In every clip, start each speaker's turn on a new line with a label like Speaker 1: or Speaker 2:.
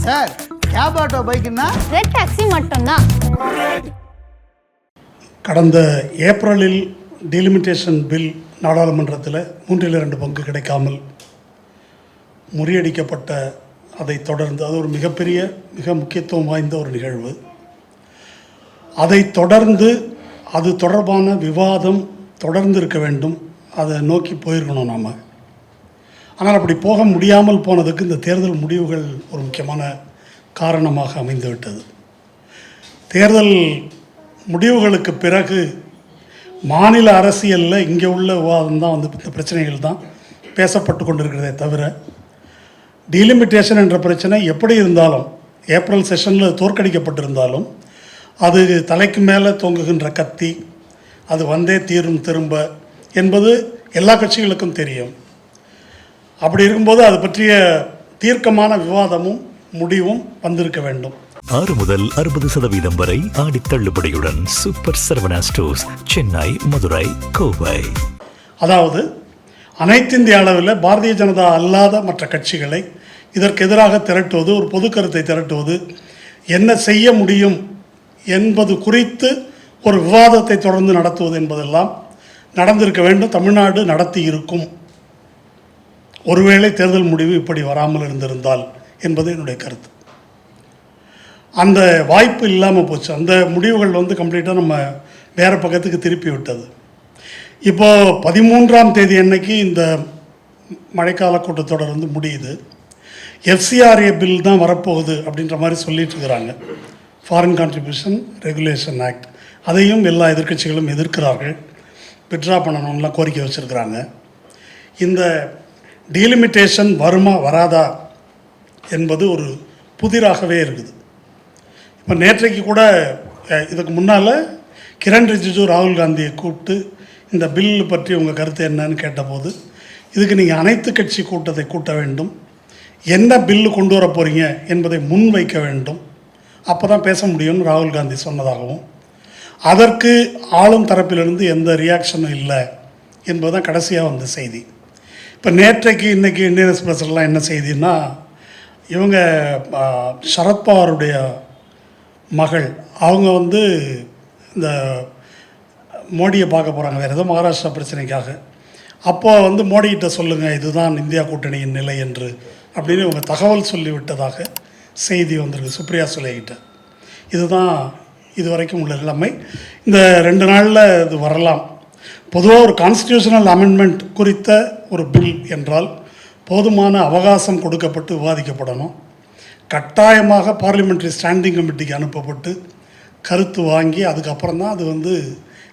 Speaker 1: Sir cab auto பைக்குன்னா
Speaker 2: red taxi மட்டும்தான்.
Speaker 3: கடந்த ஏப்ரலில் டீலிமிட்டேஷன் பில் நாடாளுமன்றத்தில் 3/2 பங்கு கிடைக்காமல் முறியடிக்கப்பட்ட அதை தொடர்ந்து அது ஒரு மிக முக்கியத்துவம் வாய்ந்த ஒரு நிகழ்வு. அதை தொடர்ந்து அது தொடர்பான விவாதம் தொடர்ந்து இருக்க வேண்டும். அதை நோக்கி போயிருக்கணும் நாம். ஆனால் அப்படி போக முடியாமல் போனதுக்கு இந்த தேர்தல் முடிவுகள் ஒரு முக்கியமான காரணமாக அமைந்துவிட்டது. தேர்தல் முடிவுகளுக்கு பிறகு மாநில அரசியலில் இங்கே உள்ள விவாதம் தான் இந்த பிரச்சனைகள் தான் பேசப்பட்டு கொண்டிருக்கிறதே தவிர டீலிமிட்டேஷன் என்ற பிரச்சனை எப்படி இருந்தாலும் ஏப்ரல் செஷனில் தோற்கடிக்கப்பட்டிருந்தாலும் அது தலைக்கு மேலே தொங்குகின்ற கத்தி, அது வந்தே தீரும் திரும்ப என்பது எல்லா கட்சிகளுக்கும் தெரியும். அப்படி இருக்கும்போது அது பற்றிய தீர்க்கமான விவாதமும் முடிவும் வந்திருக்க வேண்டும்.
Speaker 4: 6 முதல் 60% வரை ஆடி தள்ளுபடியுடன் சூப்பர் சரவணா ஸ்டோர்ஸ், சென்னை, மதுரை, கோவை.
Speaker 3: அதாவது அனைத்து இந்திய அளவில் பாரதிய ஜனதா அல்லாத மற்ற கட்சிகளை இதற்கு எதிராக திரட்டுவது, ஒரு பொது கருத்தை திரட்டுவது, என்ன செய்ய முடியும் என்பது குறித்து ஒரு விவாதத்தை தொடர்ந்து நடத்துவது என்பதெல்லாம் நடந்திருக்க வேண்டும். தமிழ்நாடு நடத்தி இருக்கும். ஒருவேளை தேர்தல் முடிவு இப்படி வராமல் இருந்திருந்தால் என்பது என்னுடைய கருத்து. அந்த வாய்ப்பு இல்லாமல் போச்சு. அந்த முடிவுகள் கம்ப்ளீட்டாக நம்ம வேறு பக்கத்துக்கு திருப்பி விட்டது. இப்போது 13ஆம் தேதி அன்னைக்கு இந்த மழைக்கால கூட்டத்தொடர் முடியுது. FCRA பில் தான் வரப்போகுது அப்படின்ற மாதிரி சொல்லிட்டு இருக்கிறாங்க. Foreign contribution regulation act. அதையும் எல்லா எதிர்க்கட்சிகளும் எதிர்க்கிறார்கள். வித்ட்ரா பண்ணணும்லாம் கோரிக்கை வச்சுருக்கிறாங்க. இந்த டீலிமிட்டேஷன் வருமா வராதா என்பது ஒரு புதிராகவே இருக்குது. இப்போ நேற்றைக்கு கூட இதுக்கு முன்னால் கிரண் ரிஜிஜு ராகுல் காந்தியை கூப்பிட்டு இந்த பில்லு பற்றி உங்கள் கருத்து என்னன்னு கேட்டபோது, இதுக்கு நீங்கள் அனைத்து கட்சி கூட்டத்தை கூட்ட வேண்டும், என்ன பில்லு கொண்டு வர போகிறீங்க என்பதை முன் வைக்க வேண்டும், அப்போ தான் பேச முடியும்னு ராகுல் காந்தி சொன்னதாகவும், அதற்கு ஆளும் தரப்பிலிருந்து எந்த ரியாக்ஷனும் இல்லை என்பது தான் கடைசியாக வந்த செய்தி. இப்போ நேற்றைக்கு இன்றைக்கி இந்தியன் எக்ஸ்பிரஸ்லாம் என்ன செய்தின்னா, இவங்க சரத்பவாருடைய மகள் அவங்க இந்த மோடியை பார்க்க போகிறாங்க, வேறு ஏதோ மகாராஷ்டிரா பிரச்சனைக்காக. அப்போது மோடிகிட்ட சொல்லுங்கள் இதுதான் இந்தியா கூட்டணியின் நிலை என்று அப்படின்னு இவங்க தகவல் சொல்லிவிட்டதாக செய்தி வந்திருக்கு சுப்ரியா சுலேகிட்ட. இதுதான் இதுவரைக்கும் உள்ள நிலைமை. இந்த 2 நாளில் இது வரலாம். பொதுவாக ஒரு கான்ஸ்டியூஷனல் அமெண்ட்மெண்ட் குறித்த ஒரு பில் என்றால் போதுமான அவகாசம் கொடுக்கப்பட்டு விவாதிக்கப்படணும். கட்டாயமாக பார்லிமெண்ட்ரி ஸ்டாண்டிங் கமிட்டிக்கு அனுப்பப்பட்டு கருத்து வாங்கி அதுக்கப்புறம் தான் அது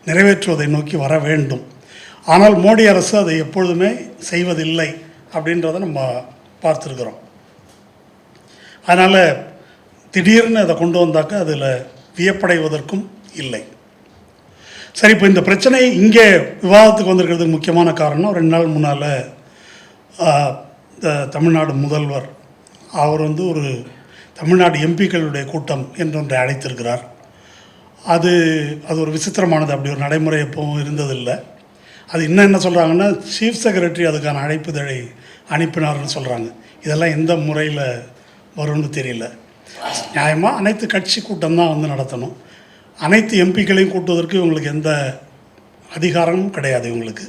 Speaker 3: நிறைவேற்றுவதை நோக்கி வர வேண்டும். ஆனால் மோடி அரசு அதை எப்பொழுதுமே செய்வதில்லை அப்படின்றத நம்ம பார்த்துருக்குறோம். அதனால் திடீர்னு அதை கொண்டு வந்தாக்க அதில் வியப்படைவதற்கும் இல்லை. சரி, இப்போ இந்த பிரச்சனை இங்கே விவாதத்துக்கு வந்திருக்கிறதுக்கு முக்கியமான காரணம் 2 நாள் முன்னால் தமிழ்நாடு முதல்வர் அவர் ஒரு தமிழ்நாடு எம்பிக்களுடைய கூட்டம் என்றொன்றை அழைத்திருக்கிறார். அது ஒரு விசித்திரமானது. அப்படி ஒரு நடைமுறை எப்பவும் இருந்ததில்லை. அது என்ன சொல்கிறாங்கன்னா, சீஃப் செக்ரட்டரி அதுக்கான அழைப்புதழை அனுப்பினார்னு சொல்கிறாங்க. இதெல்லாம் எந்த முறையில் வரும்னு தெரியல. நியாயமாக அனைத்து கட்சி கூட்டம் தான் நடத்தணும். அனைத்து எம்பிக்களையும் கூட்டுவதற்கு இவங்களுக்கு எந்த அதிகாரமும் கிடையாது இவங்களுக்கு.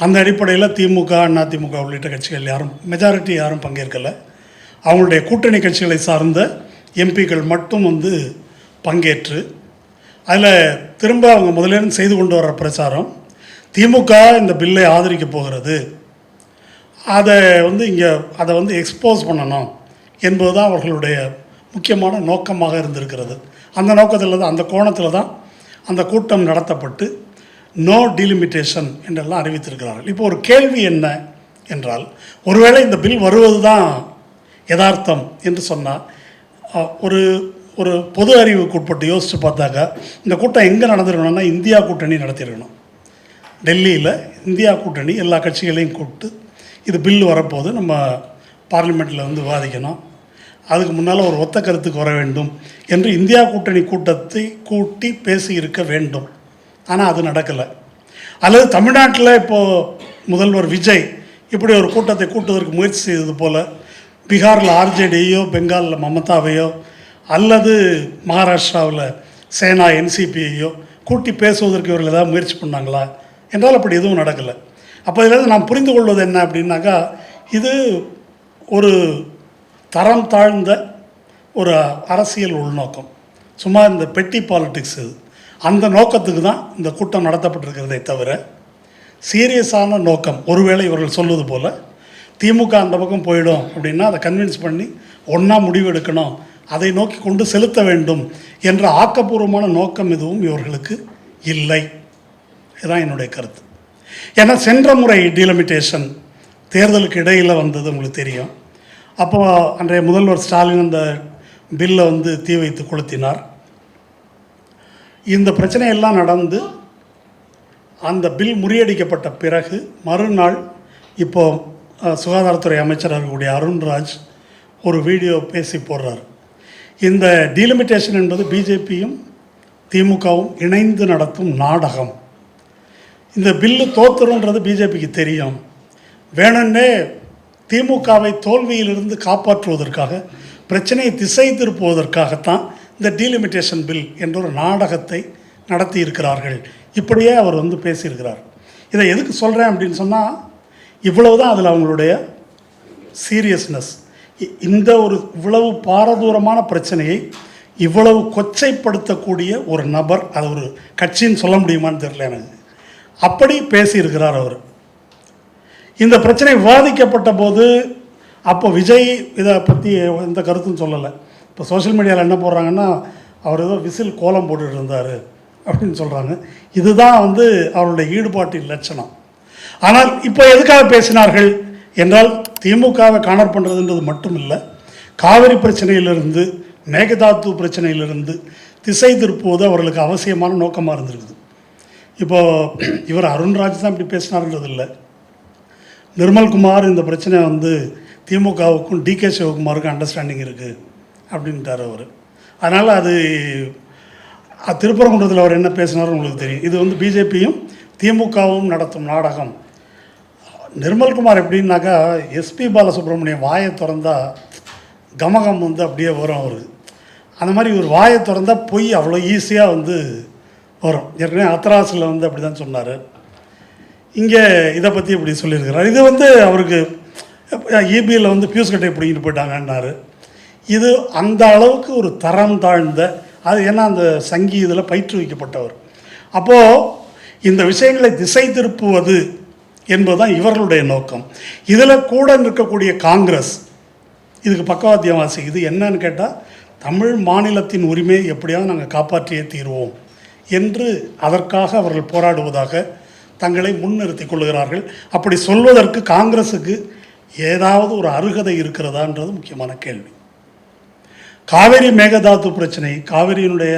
Speaker 3: அந்த அடிப்படையில் திமுக, அதிமுக உள்ளிட்ட கட்சிகள் மெஜாரிட்டி யாரும் பங்கேற்கலை. அவங்களுடைய கூட்டணி கட்சிகளை சார்ந்த எம்பிக்கள் மட்டும் பங்கேற்று அதில் திரும்ப அவங்க முதலேருந்து செய்து கொண்டு வர்ற பிரச்சாரம், திமுக இந்த பில்லை ஆதரிக்க போகிறது, அதை இங்கே அதை எக்ஸ்போஸ் பண்ணணும் என்பது தான் அவர்களுடைய முக்கியமான நோக்கமாக இருந்திருக்கிறது. அந்த நோக்கத்தில் தான், அந்த கோணத்தில் தான் அந்த கூட்டம் நடத்தப்பட்டு நோ டீலிமிட்டேஷன் என்றெல்லாம் அறிவித்திருக்கிறார்கள். இப்போ ஒரு கேள்வி என்ன என்றால், ஒருவேளை இந்த பில் வருவது தான் யதார்த்தம் என்று சொன்னால் ஒரு பொது அறிவுக்கு உட்பட்டு யோசித்து பார்த்தாக்கா இந்த கூட்டம் எங்கே நடந்திருக்கணும்னா இந்தியா கூட்டணி நடத்தியிருக்கணும். டெல்லியில் இந்தியா கூட்டணி எல்லா கட்சிகளையும் கூப்பிட்டு இது பில்லு வரப்போது நம்ம பார்லிமெண்ட்டில் விவாதிக்கணும், அதுக்கு முன்னால் ஒரு ஒத்த கருத்துக்கு வர வேண்டும் என்று இந்தியா கூட்டணி கூட்டத்தை கூட்டி பேசியிருக்க வேண்டும். ஆனால் அது நடக்கலை. அல்லது தமிழ்நாட்டில் இப்போது முதல்வர் விஜய் இப்படி ஒரு கூட்டத்தை கூட்டுவதற்கு முயற்சி செய்தது போல் பீகாரில் ஆர்ஜேடியோ, பெங்காலில் மமதாவையோ, அல்லது மகாராஷ்டிராவில் சேனா என்சிபியையோ கூட்டி பேசுவதற்கு இவர்கள் ஏதாவது முயற்சி பண்ணாங்களா என்றால் அப்படி எதுவும் நடக்கலை. அப்போ இதில் நாம் புரிந்து கொள்வது என்ன அப்படின்னாக்கா, இது ஒரு தரம் தாழ்ந்த ஒரு அரசியல் உள்நோக்கம், சும்மா இந்த பெட்டி பாலிட்டிக்ஸ், இது அந்த நோக்கத்துக்கு தான் இந்த கூட்டம் நடத்தப்பட்டிருக்கிறதே தவிர சீரியஸான நோக்கம், ஒருவேளை இவர்கள் சொல்வது போல் திமுக அந்த பக்கம் போயிடும் அப்படின்னா அதை கன்வின்ஸ் பண்ணி ஒன்றா முடிவெடுக்கணும், அதை நோக்கி கொண்டு செலுத்த வேண்டும் என்ற ஆக்கப்பூர்வமான நோக்கம் எதுவும் இவர்களுக்கு இல்லை. இதுதான் என்னுடைய கருத்து. ஏன்னா சென்ற முறை டீலிமிட்டேஷன் தேர்தலுக்கு இடையில் வந்தது உங்களுக்கு தெரியும். அப்போ அன்றைய முதல்வர் ஸ்டாலின் அந்த பில்லை தீ வைத்து கொளுத்தினார். இந்த பிரச்சனையெல்லாம் நடந்து அந்த பில் முறியடிக்கப்பட்ட பிறகு மறுநாள் இப்போது சுகாதாரத்துறை அமைச்சர் இருக்கக்கூடிய அருண்ராஜ் ஒரு வீடியோ பேசி போடுறார். இந்த டீலிமிட்டேஷன் என்பது பிஜேபியும் திமுகவும் இணைந்து நடத்தும் நாடகம். இந்த பில்லு தோத்துருன்றது பிஜேபிக்கு தெரியும். வேணுன்னே திமுகவை தோல்வியிலிருந்து காப்பாற்றுவதற்காக, பிரச்சனையை திசை திருப்புவதற்காகத்தான் இந்த டீலிமிட்டேஷன் பில் என்ற ஒரு நாடகத்தை நடத்தி இருக்கிறார்கள். இப்படியே அவர் பேசியிருக்கிறார். இதை எதுக்கு சொல்கிறேன் அப்படின்னு சொன்னால், இவ்வளவு தான் அதில் அவங்களுடைய சீரியஸ்னஸ். இந்த ஒரு இவ்வளவு பாரதூரமான பிரச்சனையை இவ்வளவு கொச்சைப்படுத்தக்கூடிய ஒரு நபர், அது ஒரு கட்சின்னு சொல்ல முடியுமான்னு தெரியல எனக்கு, அப்படி பேசியிருக்கிறார் அவர். இந்த பிரச்சனை விவாதிக்கப்பட்ட போது அப்போ விஜய் இதை பற்றி எந்த கருத்தும் சொல்லலை. இப்போ சோஷியல் மீடியாவில் என்ன போடுறாங்கன்னா, அவர் ஏதோ விசில் கோலம் போட்டுட்டு இருந்தார் அப்படின்னு சொல்கிறாங்க. இதுதான் அவருடைய ஈடுபாட்டின் லட்சணம். ஆனால் இப்போ எதுக்காக பேசினார்கள் என்றால், திமுகவை காணர் பண்ணுறதுன்றது மட்டும் இல்லை, காவிரி பிரச்சனையிலிருந்து, மேகதாது பிரச்சனையிலிருந்து திசை திருப்புவது அவர்களுக்கு அவசியமான நோக்கமாக இருந்திருக்குது. இப்போது இவர் அருண்ராஜ் தான் இப்படி பேசினார்ன்றது இல்லை, நிர்மல்குமார் இந்த பிரச்சனை திமுகவுக்கும் டிகே சிவகுமாருக்கும் அண்டர்ஸ்டாண்டிங் இருக்குது அப்படின்ட்டார் அவர். அதனால் அது திருப்பரங்குன்றத்தில் அவர் என்ன பேசினார் உங்களுக்கு தெரியும். இது பிஜேபியும் திமுகவும் நடத்தும் நாடகம். நிர்மல்குமார் எப்படின்னாக்கா, எஸ்பி பாலசுப்ரமணியம் வாயை திறந்தால் கமகம் அப்படியே வரும் அவருக்கு. அந்த மாதிரி ஒரு வாயை திறந்தால் பொய் அவ்வளோ ஈஸியாக வரும். ஏற்கனவே அத்ராஸில் அப்படி தான் சொன்னார். இங்கே இதை பற்றி இப்படி சொல்லியிருக்கிறார். இது அவருக்கு இபியில் பியூஸ் கட்டை பிடிங்கிட்டு போயிட்டாங்கன்னாரு. இது அந்த அளவுக்கு ஒரு தரம் தாழ்ந்த, அது ஏன்னா அந்த சங்கீதத்தில் பயிற்றுவிக்கப்பட்டவர். அப்போது இந்த விஷயங்களை திசை திருப்புவது என்பதுதான் இவர்களுடைய நோக்கம். இதில் கூட நிற்கக்கூடிய காங்கிரஸ் இதுக்கு பக்கவாத்தியம் வாசிக்குது. என்னன்னு கேட்டால், தமிழ் மாநிலத்தின் உரிமையை எப்படியாவது நாங்கள் காப்பாற்றியே தீர்வோம் என்று அதற்காக அவர்கள் போராடுவதாக தங்களை முன்னிறுத்தி கொள்கிறார்கள். அப்படி சொல்வதற்கு காங்கிரஸுக்கு ஏதாவது ஒரு அருகதை இருக்கிறதான்றது முக்கியமான கேள்வி. காவிரி மேகதாது பிரச்சனை, காவிரியினுடைய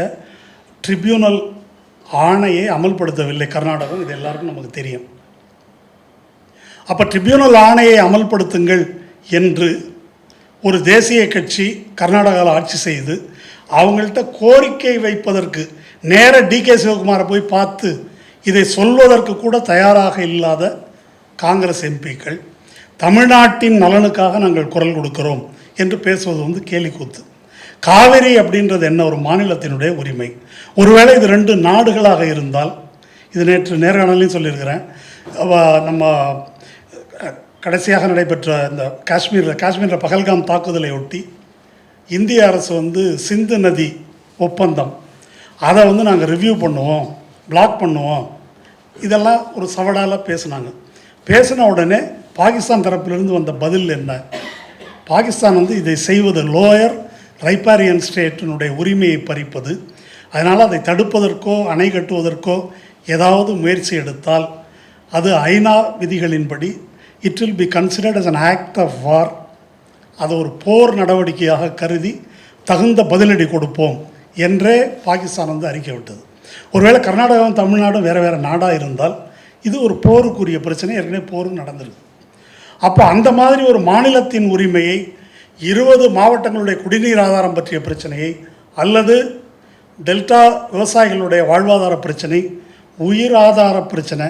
Speaker 3: ட்ரிபியூனல் ஆணையை அமல்படுத்தவில்லை கர்நாடகம், இது எல்லாருக்கும் நமக்கு தெரியும். அப்போ ட்ரிபியூனல் ஆணையை அமல்படுத்துங்கள் என்று ஒரு தேசிய கட்சி கர்நாடகாவில் ஆட்சி செய்து அவங்கள்ட்ட கோரிக்கை வைப்பதற்கு நேர டிகே சிவகுமாரை போய் பார்த்து இதை சொல்வதற்கு கூட தயாராக இல்லாத காங்கிரஸ் எம்பிக்கள் தமிழ்நாட்டின் நலனுக்காக நாங்கள் குரல் கொடுக்கிறோம் என்று பேசுவது கேலிக்கூத்து. காவிரி அப்படின்றது என்ன, ஒரு மாநிலத்தினுடைய உரிமை. ஒருவேளை இது 2 நாடுகளாக இருந்தால், இது நேற்று நேர்காணலையும் சொல்லியிருக்கிறேன், நம்ம கடைசியாக நடைபெற்ற இந்த காஷ்மீரில் பகல்காம் தாக்குதலை ஒட்டி இந்திய அரசு சிந்து நதி ஒப்பந்தம் அதை நாங்கள் ரிவ்யூ பண்ணுவோம், பிளாக் பண்ணுவோம், இதெல்லாம் ஒரு சவடால் பேசினாங்க. பேசின உடனே பாகிஸ்தான் தரப்பிலிருந்து வந்த பதில் என்ன, பாகிஸ்தான் இதை செய்வது லோயர் ரைப்பாரியன் ஸ்டேட்டினுடைய உரிமையை பறிப்பது, அதனால் அதை தடுப்பதற்கோ அணை கட்டுவதற்கோ ஏதாவது முயற்சி எடுத்தால் அது ஐநா விதிகளின்படி it will be considered as an act of war, அதை ஒரு போர் நடவடிக்கையாக கருதி தகுந்த பதிலடி கொடுப்போம் என்றே பாகிஸ்தான் அறிக்கை விட்டது. ஒருவேளை கர்நாடகாவும் தமிழ்நாடும் வேறு வேறு நாடாக இருந்தால் இது ஒரு போருக்குரிய பிரச்சனை, ஏற்கனவே போரும் நடந்திருக்கு. அப்போ அந்த மாதிரி ஒரு மாநிலத்தின் உரிமையை, 20 மாவட்டங்களுடைய குடிநீர் ஆதாரம் பற்றிய பிரச்சனையை, அல்லது டெல்டா விவசாயிகளுடைய வாழ்வாதார பிரச்சனை, உயிர் ஆதார பிரச்சனை,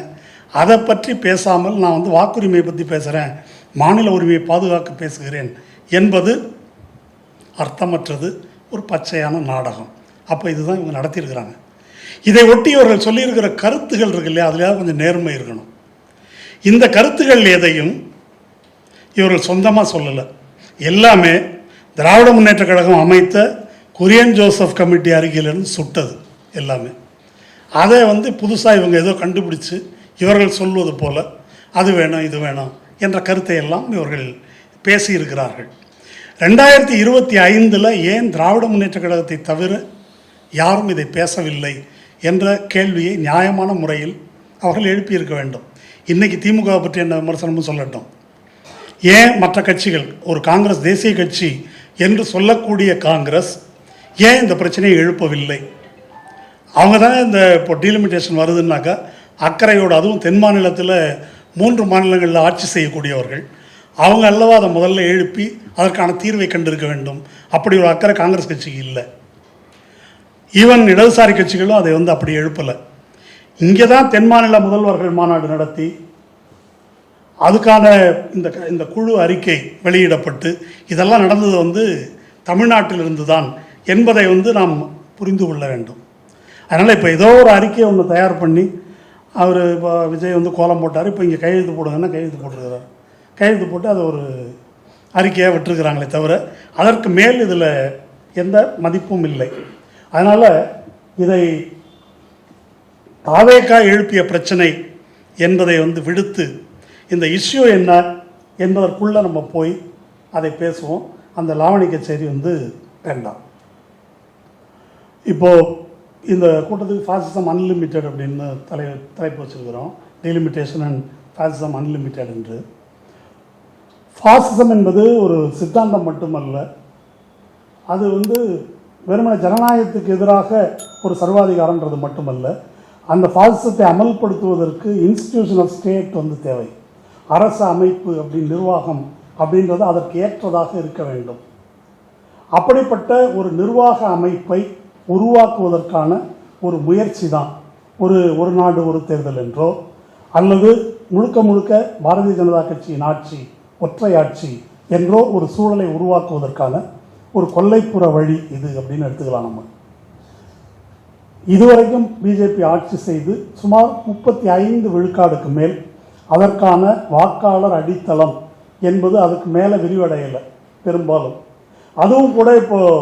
Speaker 3: அதை பற்றி பேசாமல் நான் வாக்குரிமையை பற்றி பேசுகிறேன், மாநில உரிமையை பாதுகாக்க பேசுகிறேன் என்பது அர்த்தமற்றது, ஒரு பச்சையான நாடகம். அப்போ இதுதான் இவங்க நடத்தியிருக்கிறாங்க. இதை ஒட்டி இவர்கள் சொல்லியிருக்கிற கருத்துகள் இருக்கு இல்லையா, அதுலேயாவது கொஞ்சம் நேர்மை இருக்கணும். இந்த கருத்துகள் எதையும் இவர்கள் சொந்தமாக சொல்லலை. எல்லாமே திராவிட முன்னேற்ற கழகம் அமைத்த குரியன் ஜோசப் கமிட்டி அறிக்கையிலிருந்து சுட்டது எல்லாமே. அதை புதுசாக இவங்க ஏதோ கண்டுபிடிச்சு இவர்கள் சொல்வது போல அது வேணும் இது வேணும் என்ற கருத்தை எல்லாம் இவர்கள் பேசியிருக்கிறார்கள். 2025 ஏன் திராவிட முன்னேற்ற கழகத்தை தவிர யாரும் இதை பேசவில்லை என்ற கேள்வியை நியாயமான முறையில் அவர்கள் எழுப்பியிருக்க வேண்டும். இன்றைக்கி திமுகவை பற்றி என்ன விமர்சனமும் சொல்லட்டும். ஏன் மற்ற கட்சிகள், ஒரு காங்கிரஸ் தேசிய கட்சி என்று சொல்லக்கூடிய காங்கிரஸ் ஏன் இந்த பிரச்சனையை எழுப்பவில்லை? அவங்க தான் இந்த இப்போ டீலிமிட்டேஷன் வருதுன்னாக்கா அக்கறையோடு, அதுவும் தென் மாநிலத்தில் 3 மாநிலங்களில் ஆட்சி செய்யக்கூடியவர்கள், அவங்க அல்லவா அதை முதல்ல எழுப்பி அதற்கான தீர்வை கண்டிருக்க வேண்டும். அப்படி ஒரு அக்கறை காங்கிரஸ் கட்சிக்கு இல்லை. ஈவன் இடதுசாரி கட்சிகளும் அதை அப்படி எழுப்பலை. இங்கே தான் தென் மாநில முதல்வர்கள் மாநாடு நடத்தி அதுக்கான இந்த குழு அறிக்கை வெளியிடப்பட்டு இதெல்லாம் நடந்தது தமிழ்நாட்டிலிருந்து தான் என்பதை நாம் புரிந்து கொள்ள வேண்டும். அதனால் இப்போ ஏதோ ஒரு அறிக்கையை ஒன்று தயார் பண்ணி அவர் இப்போ விஜய் கோலம் போட்டார், இப்போ இங்கே கையெழுத்து போடுங்கன்னா கையெழுத்து போட்டிருக்கிறார். கையெழுத்து போட்டு அதை ஒரு அறிக்கையாக விட்டுருக்கிறாங்களே தவிர அதற்கு மேல் இதில் எந்த மதிப்பும் இல்லை. அதனால் இதை தாவேகா எழுப்பிய பிரச்சனை என்பதை விடுத்து இந்த இஷ்யூ என்ன என்பதற்குள்ளே நம்ம போய் அதை பேசுவோம். அந்த லாவணி கச்சேரி வேண்டாம். இப்போது இந்த கூட்டத்துக்கு ஃபாசிசம் அன்லிமிட்டெட் அப்படின்னு தலைப்பு வச்சுருக்கிறோம். டீலிமிட்டேஷன் அண்ட் ஃபாசிசம் அன்லிமிட்டெட் என்று. ஃபாசிசம் என்பது ஒரு சித்தாந்தம் மட்டுமல்ல, அது வெறுமனை ஜனநாயகத்துக்கு எதிராக ஒரு சர்வாதிகாரன்றது மட்டுமல்ல. அந்த ஃபாசிசத்தை அமல்படுத்துவதற்கு இன்ஸ்டிடியூஷன் ஆஃப் ஸ்டேட் தேவை. அரசு அமைப்பு நிர்வாகம் அப்படின்றது அதற்கு ஏற்றதாக இருக்க வேண்டும். அப்படிப்பட்ட ஒரு நிர்வாக அமைப்பை உருவாக்குவதற்கான ஒரு முயற்சி தான் ஒரு நாடு ஒரு தேர்தல் என்றோ அல்லது முழுக்க முழுக்க பாரதிய ஜனதா கட்சியின் ஆட்சி, ஒற்றை ஆட்சி என்றோ ஒரு சூழலை உருவாக்குவதற்கான ஒரு கொல்லைப்புற வழி இது அப்படின்னு எடுத்துக்கலாம். நம்ம இதுவரைக்கும் பிஜேபி ஆட்சி செய்து சுமார் 35 விழுக்காடுக்கு மேல் அதற்கான வாக்காளர் அடித்தளம் என்பது அதுக்கு மேலே விரிவடையலை பெரும்பாலும். அதுவும் கூட இப்போது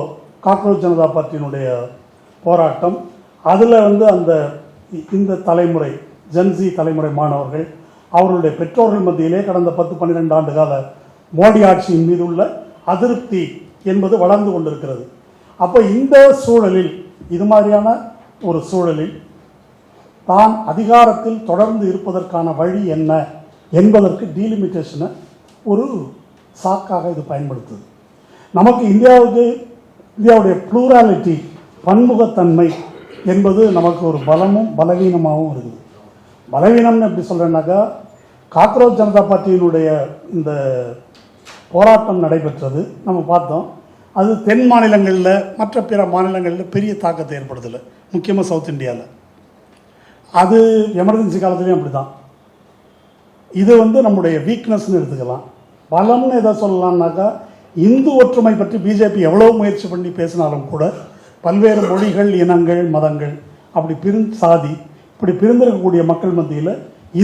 Speaker 3: காக்ரோச் ஜனதா பார்ட்டியினுடைய போராட்டம், அதில் அந்த இந்த தலைமுறை ஜென்சி தலைமுறை மாணவர்கள் அவர்களுடைய பெற்றோர்கள் மத்தியிலே கடந்த 10-12 ஆண்டு கால மோடி ஆட்சியின் மீது உள்ள அதிருப்தி என்பது வளர்ந்து கொண்டிருக்கிறது. அப்போ இந்த சூழலில், இது மாதிரியான ஒரு சூழலில் தான் அதிகாரத்தில் தொடர்ந்து இருப்பதற்கான வழி என்ன என்பதற்கு டீலிமிட்டேஷனை ஒரு சாக்காக இது பயன்படுத்துது. நமக்கு இந்தியாவுடைய ப்ளூராலிட்டி, பன்முகத்தன்மை என்பது நமக்கு ஒரு பலமும் பலவீனமாகவும் இருக்குது. பலவீனம்னு எப்படி சொல்கிறேன்னாக்கா, காக்ரோச் ஜனதா பார்ட்டியினுடைய இந்த போராட்டம் நடைபெற்றது நம்ம பார்த்தோம். அது தென் மாநிலங்களில் மற்ற பிற மாநிலங்களில் பெரிய தாக்கத்தை ஏற்படுத்தலை, முக்கியமாக சவுத் இந்தியாவில். அது எமர்ஜென்சி காலத்துலேயும் அப்படி தான். இது நம்முடைய வீக்னஸ்ன்னு எடுத்துக்கலாம். பலம்னு எதை சொல்லலாம்னாக்கா, இந்து ஒற்றுமை பற்றி பிஜேபி எவ்வளோ முயற்சி பண்ணி பேசினாலும் கூட பல்வேறு மொழிகள், இனங்கள், மதங்கள், அப்படி சாதி இப்படி பிரிந்திருக்கக்கூடிய மக்கள் மத்தியில்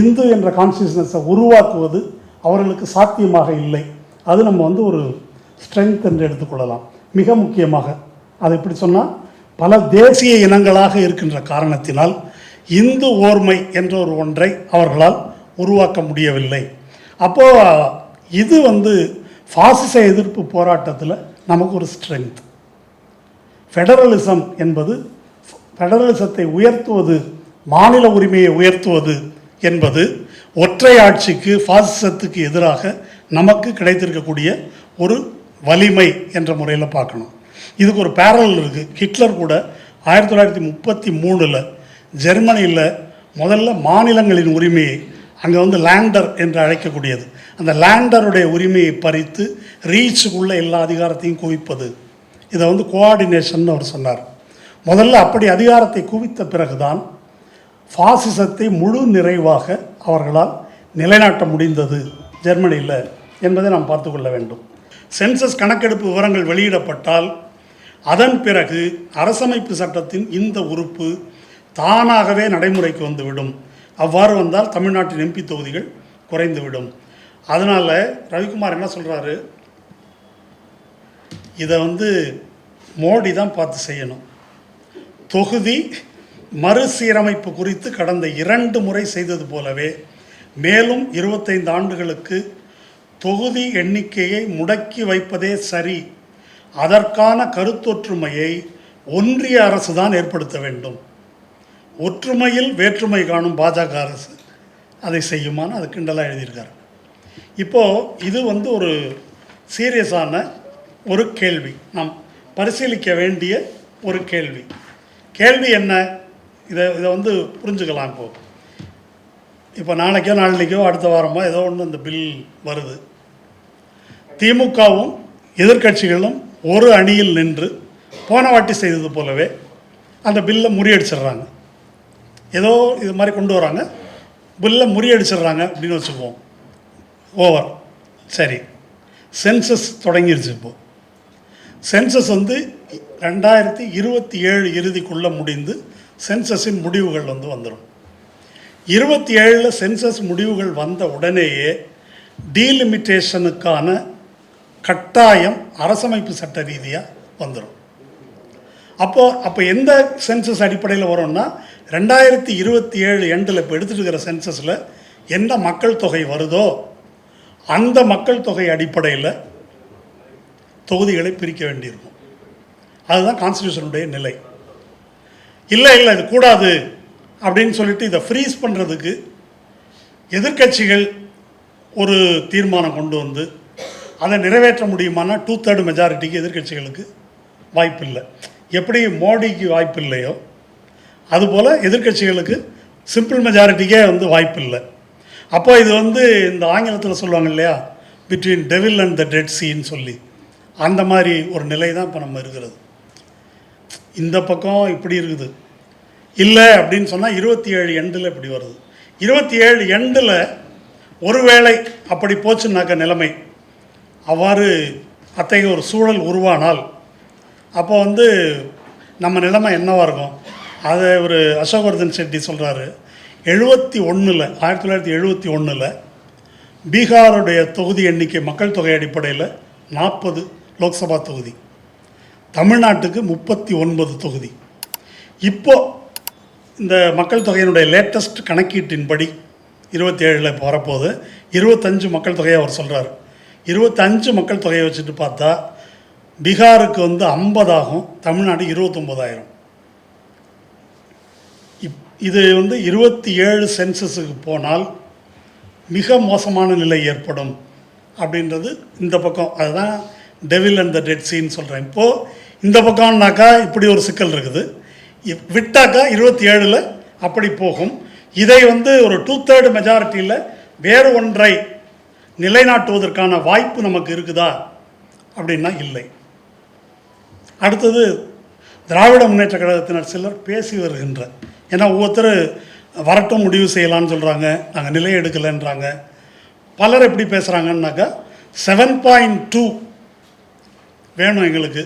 Speaker 3: இந்து என்ற கான்சியஸ்னஸை உருவாக்குவது அவர்களுக்கு சாத்தியமாக இல்லை. அது நம்ம ஒரு ஸ்ட்ரென்த் என்று எடுத்துக்கொள்ளலாம். மிக முக்கியமாக அது எப்படி சொன்னால், பல தேசிய இனங்களாக இருக்கின்ற காரணத்தினால் இந்து ஓர்மை என்ற ஒரு ஒன்றை அவர்களால் உருவாக்க முடியவில்லை. அப்போது இது பாசிச எதிர்ப்பு போராட்டத்தில் நமக்கு ஒரு ஸ்ட்ரென்த். ஃபெடரலிசம் என்பது, ஃபெடரலிசத்தை உயர்த்துவது, மாநில உரிமையை உயர்த்துவது என்பது ஒற்றை ஆட்சிக்கு, பாசிசத்துக்கு எதிராக நமக்கு கிடைத்திருக்கக்கூடிய ஒரு வலிமை என்ற முறையில் பார்க்கணும். இதுக்கு ஒரு பேரல் இருக்குது. ஹிட்லர் கூட 1933 ஜெர்மனியில் முதல்ல மாநிலங்களின் உரிமையை, அங்கே லேண்டர் என்று அழைக்கக்கூடியது, அந்த லேண்டருடைய உரிமையை பறித்து ரீச்சுக்குள்ளே எல்லா அதிகாரத்தையும் குவிப்பது, இதை கோஆர்டினேஷன் அவர் சொன்னார். முதல்ல அப்படி அதிகாரத்தை குவித்த பிறகுதான் பாசிசத்தை முழு நிறைவாக அவர்களால் நிலைநாட்ட முடிந்தது ஜெர்மனியில் என்பதை நாம் பார்த்து கொள்ள வேண்டும். சென்சஸ் கணக்கெடுப்பு விவரங்கள் வெளியிடப்பட்டால் அதன் பிறகு அரசமைப்பு சட்டத்தின் இந்த உறுப்பு தானாகவே நடைமுறைக்கு வந்துவிடும். அவ்வாறு வந்தால் தமிழ்நாட்டின் எம்பி தொகுதிகள் குறைந்துவிடும். அதனால் ரவிக்குமார் என்ன சொல்கிறாரு, இதை மோடி தான் பார்த்து செய்யணும். தொகுதி மறுசீரமைப்பு குறித்து கடந்த 2 முறை செய்தது போலவே மேலும் 25 ஆண்டுகளுக்கு தொகுதி எண்ணிக்கையை முடக்கி வைப்பதே சரி. அதற்கான கருத்தொற்றுமையை ஒன்றிய அரசு தான் ஏற்படுத்த வேண்டும். ஒற்றுமையில் வேற்றுமை காணும் பாஜக அரசு அதை செய்யுமான்னு அது கிண்டலாக எழுதியிருக்காரு. இப்போது இது ஒரு சீரியஸான ஒரு கேள்வி, நாம் பரிசீலிக்க வேண்டிய ஒரு கேள்வி. கேள்வி என்ன, இதை புரிஞ்சுக்கலாம். இப்போ நாளைக்கோ நாளைக்கோ அடுத்த வாரமோ ஏதோ ஒன்று இந்த பில் வருது. திமுகவும் எதிர்கட்சிகளும் ஒரு அணியில் நின்று போன வாட்டி செய்தது போலவே அந்த பில்லை முறியடிச்சிடுறாங்க. ஏதோ இது மாதிரி கொண்டு வராங்க, பில்லை முறியடிச்சிடுறாங்க அப்படின்னு வச்சுக்குவோம். ஓவர். சரி, சென்சஸ் தொடங்கிருச்சு. இப்போது சென்சஸ் 2027 இறுதிக்குள்ளே முடிந்து சென்சஸின் முடிவுகள் வந்துடும். 27 சென்சஸ் முடிவுகள் வந்த உடனேயே டீலிமிட்டேஷனுக்கான கட்டாயம் அரசமைப்பு சட்ட ரீதியாக வந்துடும். அப்போ எந்த சென்சஸ் அடிப்படையில் வரும்னா 2027 எண்டில் இப்போ எடுத்துகிட்டு இருக்கிற சென்சஸில் எந்த மக்கள் தொகை வருதோ அந்த மக்கள் தொகை அடிப்படையில் தொகுதிகளை பிரிக்க வேண்டியிருக்கும். அதுதான் கான்ஸ்டியூஷனுடைய நிலை. இல்லை இது கூடாது அப்படின்னு சொல்லிட்டு இதை ஃப்ரீஸ் பண்ணுறதுக்கு எதிர்கட்சிகள் ஒரு தீர்மானம் கொண்டு வந்து அதை நிறைவேற்ற முடியுமானா 2/3 மெஜாரிட்டிக்கு எதிர்கட்சிகளுக்கு வாய்ப்பு இல்லை. எப்படி மோடிக்கு வாய்ப்பு இல்லையோ அதுபோல் எதிர்கட்சிகளுக்கு சிம்பிள் மெஜாரிட்டிக்கே வாய்ப்பு இல்லை. அப்போ இது இந்த ஆங்கிலத்தில் சொல்லுவாங்க இல்லையா, between devil and the dead சீன்னு சொல்லி, அந்த மாதிரி ஒரு நிலை தான் இப்போ நம்ம இருக்கிறது. இந்த பக்கம் இப்படி இருக்குது. இல்லை அப்படின்னு சொன்னால் 27 எண்டில் இப்படி வருது. 27 எண்டில் ஒருவேளை அப்படி போச்சுன்னாக்க நிலைமை அவ்வாறு அத்தகைய ஒரு சூழல் உருவானால் அப்போ நம்ம நிலைமை என்னவாக இருக்கும்? அதை ஒரு அசோக்வர்தன் செட்டி சொல்கிறாரு. 1971 பீகாருடைய தொகுதி எண்ணிக்கை மக்கள் தொகை அடிப்படையில் 40 லோக்சபா தொகுதி, தமிழ்நாட்டுக்கு 39 தொகுதி. இப்போது இந்த மக்கள் தொகையினுடைய லேட்டஸ்ட் கணக்கீட்டின்படி 27 இப்போ வரப்போகுது. 25 மக்கள் தொகையை அவர் சொல்கிறார். 25 மக்கள் தொகையை வச்சுட்டு பார்த்தா பீகாருக்கு 50 ஆகும், தமிழ்நாடு 29,000. இது 27 சென்சஸுக்கு போனால் மிக மோசமான நிலை ஏற்படும் அப்படின்றது இந்த பக்கம். அதுதான் டெவில் அண்ட் த டெட் சீன்னு சொல்கிறேன். இப்போது இந்த பக்கம்னாக்கா இப்படி ஒரு சிக்கல் இருக்குது. விட்டாக்கா 27 அப்படி போகும். இதை ஒரு 2/3 மெஜாரிட்டியில் வேறு ஒன்றை நிலைநாட்டுவதற்கான வாய்ப்பு நமக்கு இருக்குதா அப்படின்னா இல்லை. அடுத்தது திராவிட முன்னேற்ற கழகத்தினர் சிலர் பேசி வருகின்ற, ஏன்னா ஒவ்வொருத்தர் வரட்டும் முடிவு செய்யலான்னு சொல்கிறாங்க, நாங்கள் நிலை எடுக்கலைன்றாங்க. பலர் எப்படி பேசுகிறாங்கன்னாக்கா 7.2 வேணும் எங்களுக்கு,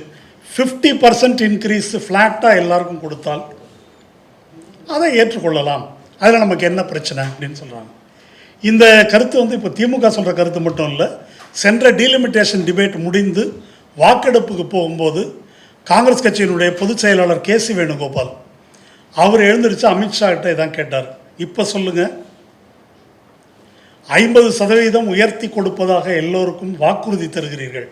Speaker 3: 50% இன்க்ரீஸ் ஃப்ளாட்டாக எல்லாருக்கும் கொடுத்தால் அதை ஏற்றுக்கொள்ளலாம், அதில் நமக்கு என்ன பிரச்சனை அப்படின்னு சொல்கிறாங்க. இந்த கருத்து இப்போ திமுக சொல்கிற கருத்து மட்டும் இல்லை. சென்ற டீலிமிட்டேஷன் டிபேட் முடிந்து வாக்கெடுப்புக்கு போகும்போது காங்கிரஸ் கட்சியினுடைய பொதுச் செயலாளர் கேசி வேணுகோபால் அவர் எழுந்திரிச்சு அமித்ஷா கிட்ட இதான் கேட்டார். இப்போ சொல்லுங்கள், 50% உயர்த்தி கொடுப்பதாக எல்லோருக்கும் வாக்குறுதி தருகிறீர்கள்,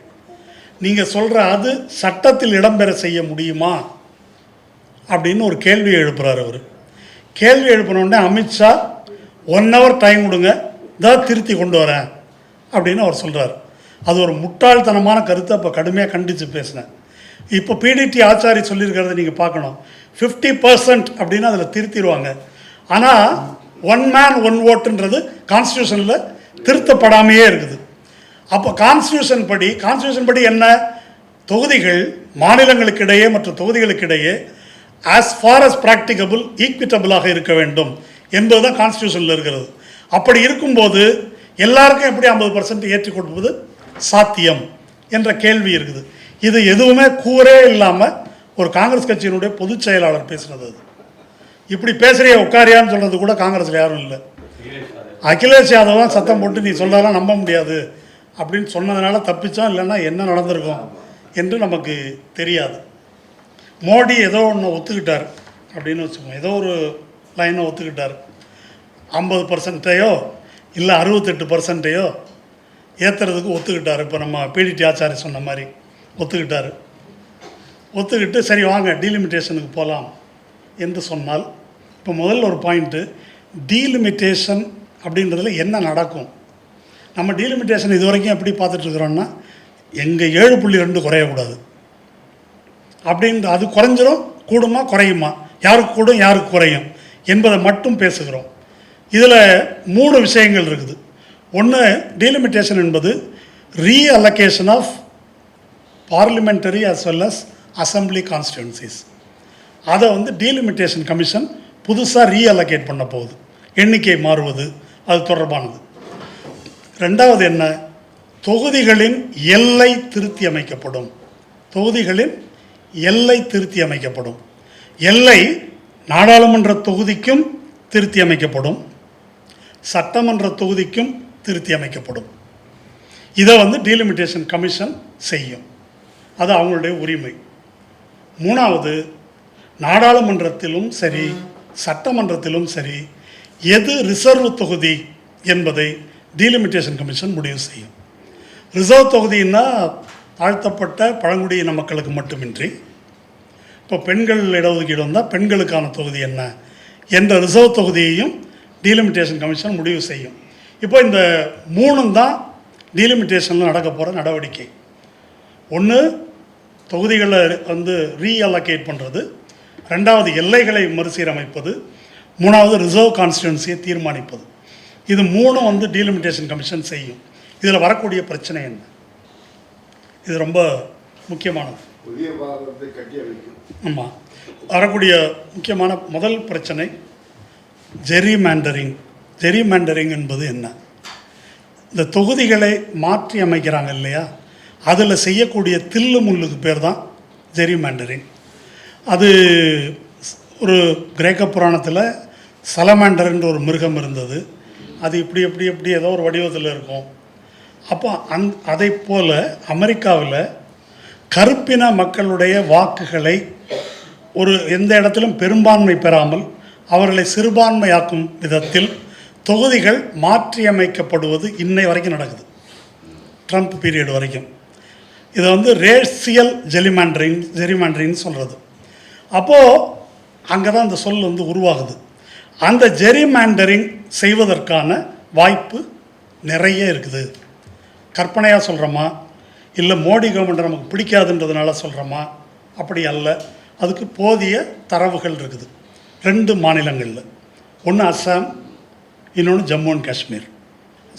Speaker 3: நீங்கள் சொல்கிற அது சட்டத்தில் இடம்பெற செய்ய முடியுமா அப்படின்னு ஒரு கேள்வியை எழுப்புகிறார். அவர் கேள்வி எழுப்பினோடனே அமித்ஷா 1 hour டைம் கொடுங்க, தான் திருத்தி கொண்டு வரேன் அப்படின்னு அவர் சொல்கிறார். அது ஒரு முட்டாள்தனமான கருத்தை அப்போ கடுமையாக கண்டித்து பேசினேன். இப்போ பிடிடி ஆச்சாரி சொல்லியிருக்கிறத நீங்கள் பார்க்கணும். 50% அப்படின்னு அதில் திருத்திடுவாங்க. ஆனால் 1 man 1 voteன்றது கான்ஸ்டியூஷனில் திருத்தப்படாமையே இருக்குது. அப்போ கான்ஸ்டியூஷன் படி என்ன, தொகுதிகள் மாநிலங்களுக்கு இடையே மற்றும் தொகுதிகளுக்கு இடையே ஆஸ் ஃபார் அஸ் ப்ராக்டிகபிள் ஈக்விட்டபிளாக இருக்க வேண்டும் என்பது தான் கான்ஸ்டியூஷனில் இருக்கிறது. அப்படி இருக்கும்போது எல்லாருக்கும் எப்படி 50% ஏற்றி கொடுப்பது சாத்தியம் என்ற கேள்வி இருக்குது. இது எதுவுமே கூரே இல்லாமல் ஒரு காங்கிரஸ் கட்சியினுடைய பொதுச் செயலாளர் பேசுனது. அது இப்படி பேசுகிறிய உட்காரியான்னு சொல்கிறது கூட காங்கிரஸில் யாரும் இல்லை. அகிலேஷ் யாதவ் தான் சத்தம் போட்டு நீ சொல்கிறதெல்லாம் நம்ப முடியாது அப்படின்னு சொன்னதுனால தப்பிச்சோம், இல்லைன்னா என்ன நடந்திருக்கும் என்று நமக்கு தெரியாது. மோடி ஏதோ ஒன்று ஒத்துக்கிட்டார் அப்படின்னு வச்சுக்கோங்க, ஏதோ ஒரு லைனை ஒத்துக்கிட்டார். 50% இல்லை 68% ஏற்றுறதுக்கு ஒத்துக்கிட்டார். இப்போ நம்ம பிடிடி ஆச்சாரி சொன்ன மாதிரி ஒத்துக்கிட்டார். ஒத்துக்கிட்டு சரி வாங்க டீலிமிட்டேஷனுக்கு போகலாம் என்று சொன்னால், இப்போ முதல்ல ஒரு பாயிண்ட்டு, டீலிமிட்டேஷன் அப்படின்றதுல என்ன நடக்கும்? நம்ம டீலிமிட்டேஷன் இது வரைக்கும் எப்படி பார்த்துட்ருக்குறோன்னா, எங்கள் 7.2 குறையக்கூடாது அப்படின்ற, அது குறைஞ்சிரும், கூடுமா குறையுமா, யாருக்கு கூடும் யாருக்கு குறையும் என்பதை மட்டும் பேசுகிறோம். இதில் 3 விஷயங்கள் இருக்குது. ஒன்று, டீலிமிட்டேஷன் என்பது reallocation of parliamentary as well as assembly constituencies. அதை டீலிமிட்டேஷன் கமிஷன் புதுசாக ரீஅலோகேட் பண்ண போகுது, எண்ணிக்கை மாறுவது அது தொடர்பானது. ரெண்டாவது என்ன, தொகுதிகளின் எல்லை திருத்தி அமைக்கப்படும். தொகுதிகளின் எல்லை திருத்தி அமைக்கப்படும். எல்லை நாடாளுமன்ற தொகுதிக்கும் திருத்தி அமைக்கப்படும், சட்டமன்ற தொகுதிக்கும் திருத்தி அமைக்கப்படும். இதை டீலிமிட்டேஷன் கமிஷன் செய்யும், அது அவங்களுடைய உரிமை. மூணாவது, நாடாளுமன்றத்திலும் சரி சட்டமன்றத்திலும் சரி எது ரிசர்வ் தொகுதி என்பதை டீலிமிட்டேஷன் கமிஷன் முடிவு செய்யும். ரிசர்வ் தொகுதின்னா தாழ்த்தப்பட்ட பழங்குடியின மக்களுக்கு மட்டுமின்றி, இப்போ பெண்கள் இடஒதுக்கீடு வந்தால் பெண்களுக்கான தொகுதி என்ன என்ற ரிசர்வ் தொகுதியையும் டீலிமிட்டேஷன் கமிஷன் முடிவு செய்யும். இப்போ இந்த 3 தான் டீலிமிட்டேஷனில் நடக்க போகிற நடவடிக்கை. ஒன்று, தொகுதிகளை ரீஅலோகேட் பண்ணுறது. ரெண்டாவது, எல்லைகளை மறுசீரமைப்பது. மூணாவது, ரிசர்வ் கான்ஸ்டிடுவன்சியை தீர்மானிப்பது. இது 3 டீலிமிட்டேஷன் கமிஷன் செய்யும். இதில் வரக்கூடிய பிரச்சனை என்ன? இது ரொம்ப முக்கியமானது. ஆமாம், வரக்கூடிய முக்கியமான முதல் பிரச்சனை ஜெரிமேண்டரிங். ஜெரிமேண்டரிங் என்பது என்ன? இந்த தொகுதிகளை மாற்றி அமைக்கிறாங்க இல்லையா, அதில் செய்யக்கூடிய தில்லு முள்ளுக்கு பேர் தான் ஜெரிமேண்டரிங். அது ஒரு கிரேக்க புராணத்தில் சலமாண்டர்ன்ற ஒரு மிருகம் இருந்தது. அது இப்படி எப்படி எப்படி ஏதோ ஒரு வடிவத்தில் இருக்கும். அப்போ அதை போல் அமெரிக்காவில் கருப்பின மக்களுடைய வாக்குகளை எந்த இடத்திலும் பெரும்பான்மை பெறாமல் அவர்களை சிறுபான்மையாக்கும் விதத்தில் தொகுதிகள் மாற்றியமைக்கப்படுவது இன்னை வரைக்கும் நடக்குது, ட்ரம்ப் பீரியட் வரைக்கும். இதை ரேசியல் ஜெரிமாண்டரிங்னு சொல்கிறது. அப்போது அங்கே தான் அந்த சொல் உருவாகுது. அந்த ஜெரிமாண்டரிங் செய்வதற்கான வாய்ப்பு நிறைய இருக்குது. கற்பனையாக சொல்கிறோமா, இல்லை மோடி கவர்மெண்ட் நமக்கு பிடிக்காதுன்றதுனால சொல்கிறோமா? அப்படி அல்ல. அதுக்கு போதிய தரவுகள் இருக்குது. 2 மாநிலங்களில், ஒன்று அஸ்ஸாம், இன்னொன்று ஜம்மு அண்ட் காஷ்மீர்.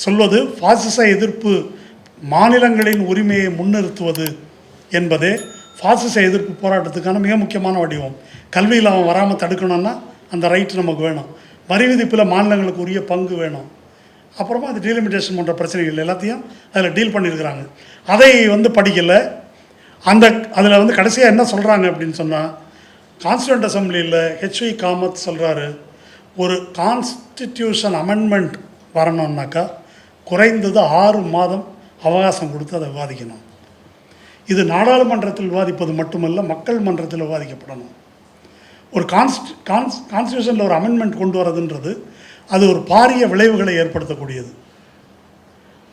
Speaker 3: சொல்வது பாசிச எதிர்ப்பு, மாநிலங்களின் உரிமையை முன்னிறுத்துவது என்பதே பாசிச எதிர்ப்பு போராட்டத்துக்கான மிக முக்கியமான வடிவம். கல்வியில் அவன் வராமல் தடுக்கணும்னா அந்த ரைட் நமக்கு வேணும். வரி விதிப்பில் மாநிலங்களுக்கு உரிய பங்கு வேணும். அப்புறமா அது டீலிமிட்டேஷன் போன்ற பிரச்சனைகள் எல்லாத்தையும் அதில் டீல் பண்ணியிருக்கிறாங்க. அதை படிக்கலை. அதில் கடைசியாக என்ன சொல்கிறாங்க அப்படின்னு சொன்னால், கான்ஸ்டியூண்ட் அசம்பிளியில் ஹெச்வி காமத் சொல்கிறாரு, ஒரு கான்ஸ்டிடியூஷன் அமெண்ட்மெண்ட் வரணுன்னாக்கா குறைந்தது 6 மாதம் அவகாசம் கொடுத்து அதை விவாதிக்கணும். இது நாடாளுமன்றத்தில் விவாதிப்பது மட்டுமல்ல, மக்கள் மன்றத்தில் விவாதிக்கப்படணும். ஒரு கான்ஸ்டியூஷனில் ஒரு அமெண்ட்மெண்ட் கொண்டு வரதுன்றது அது ஒரு பாரிய விளைவுகளை ஏற்படுத்தக்கூடியது.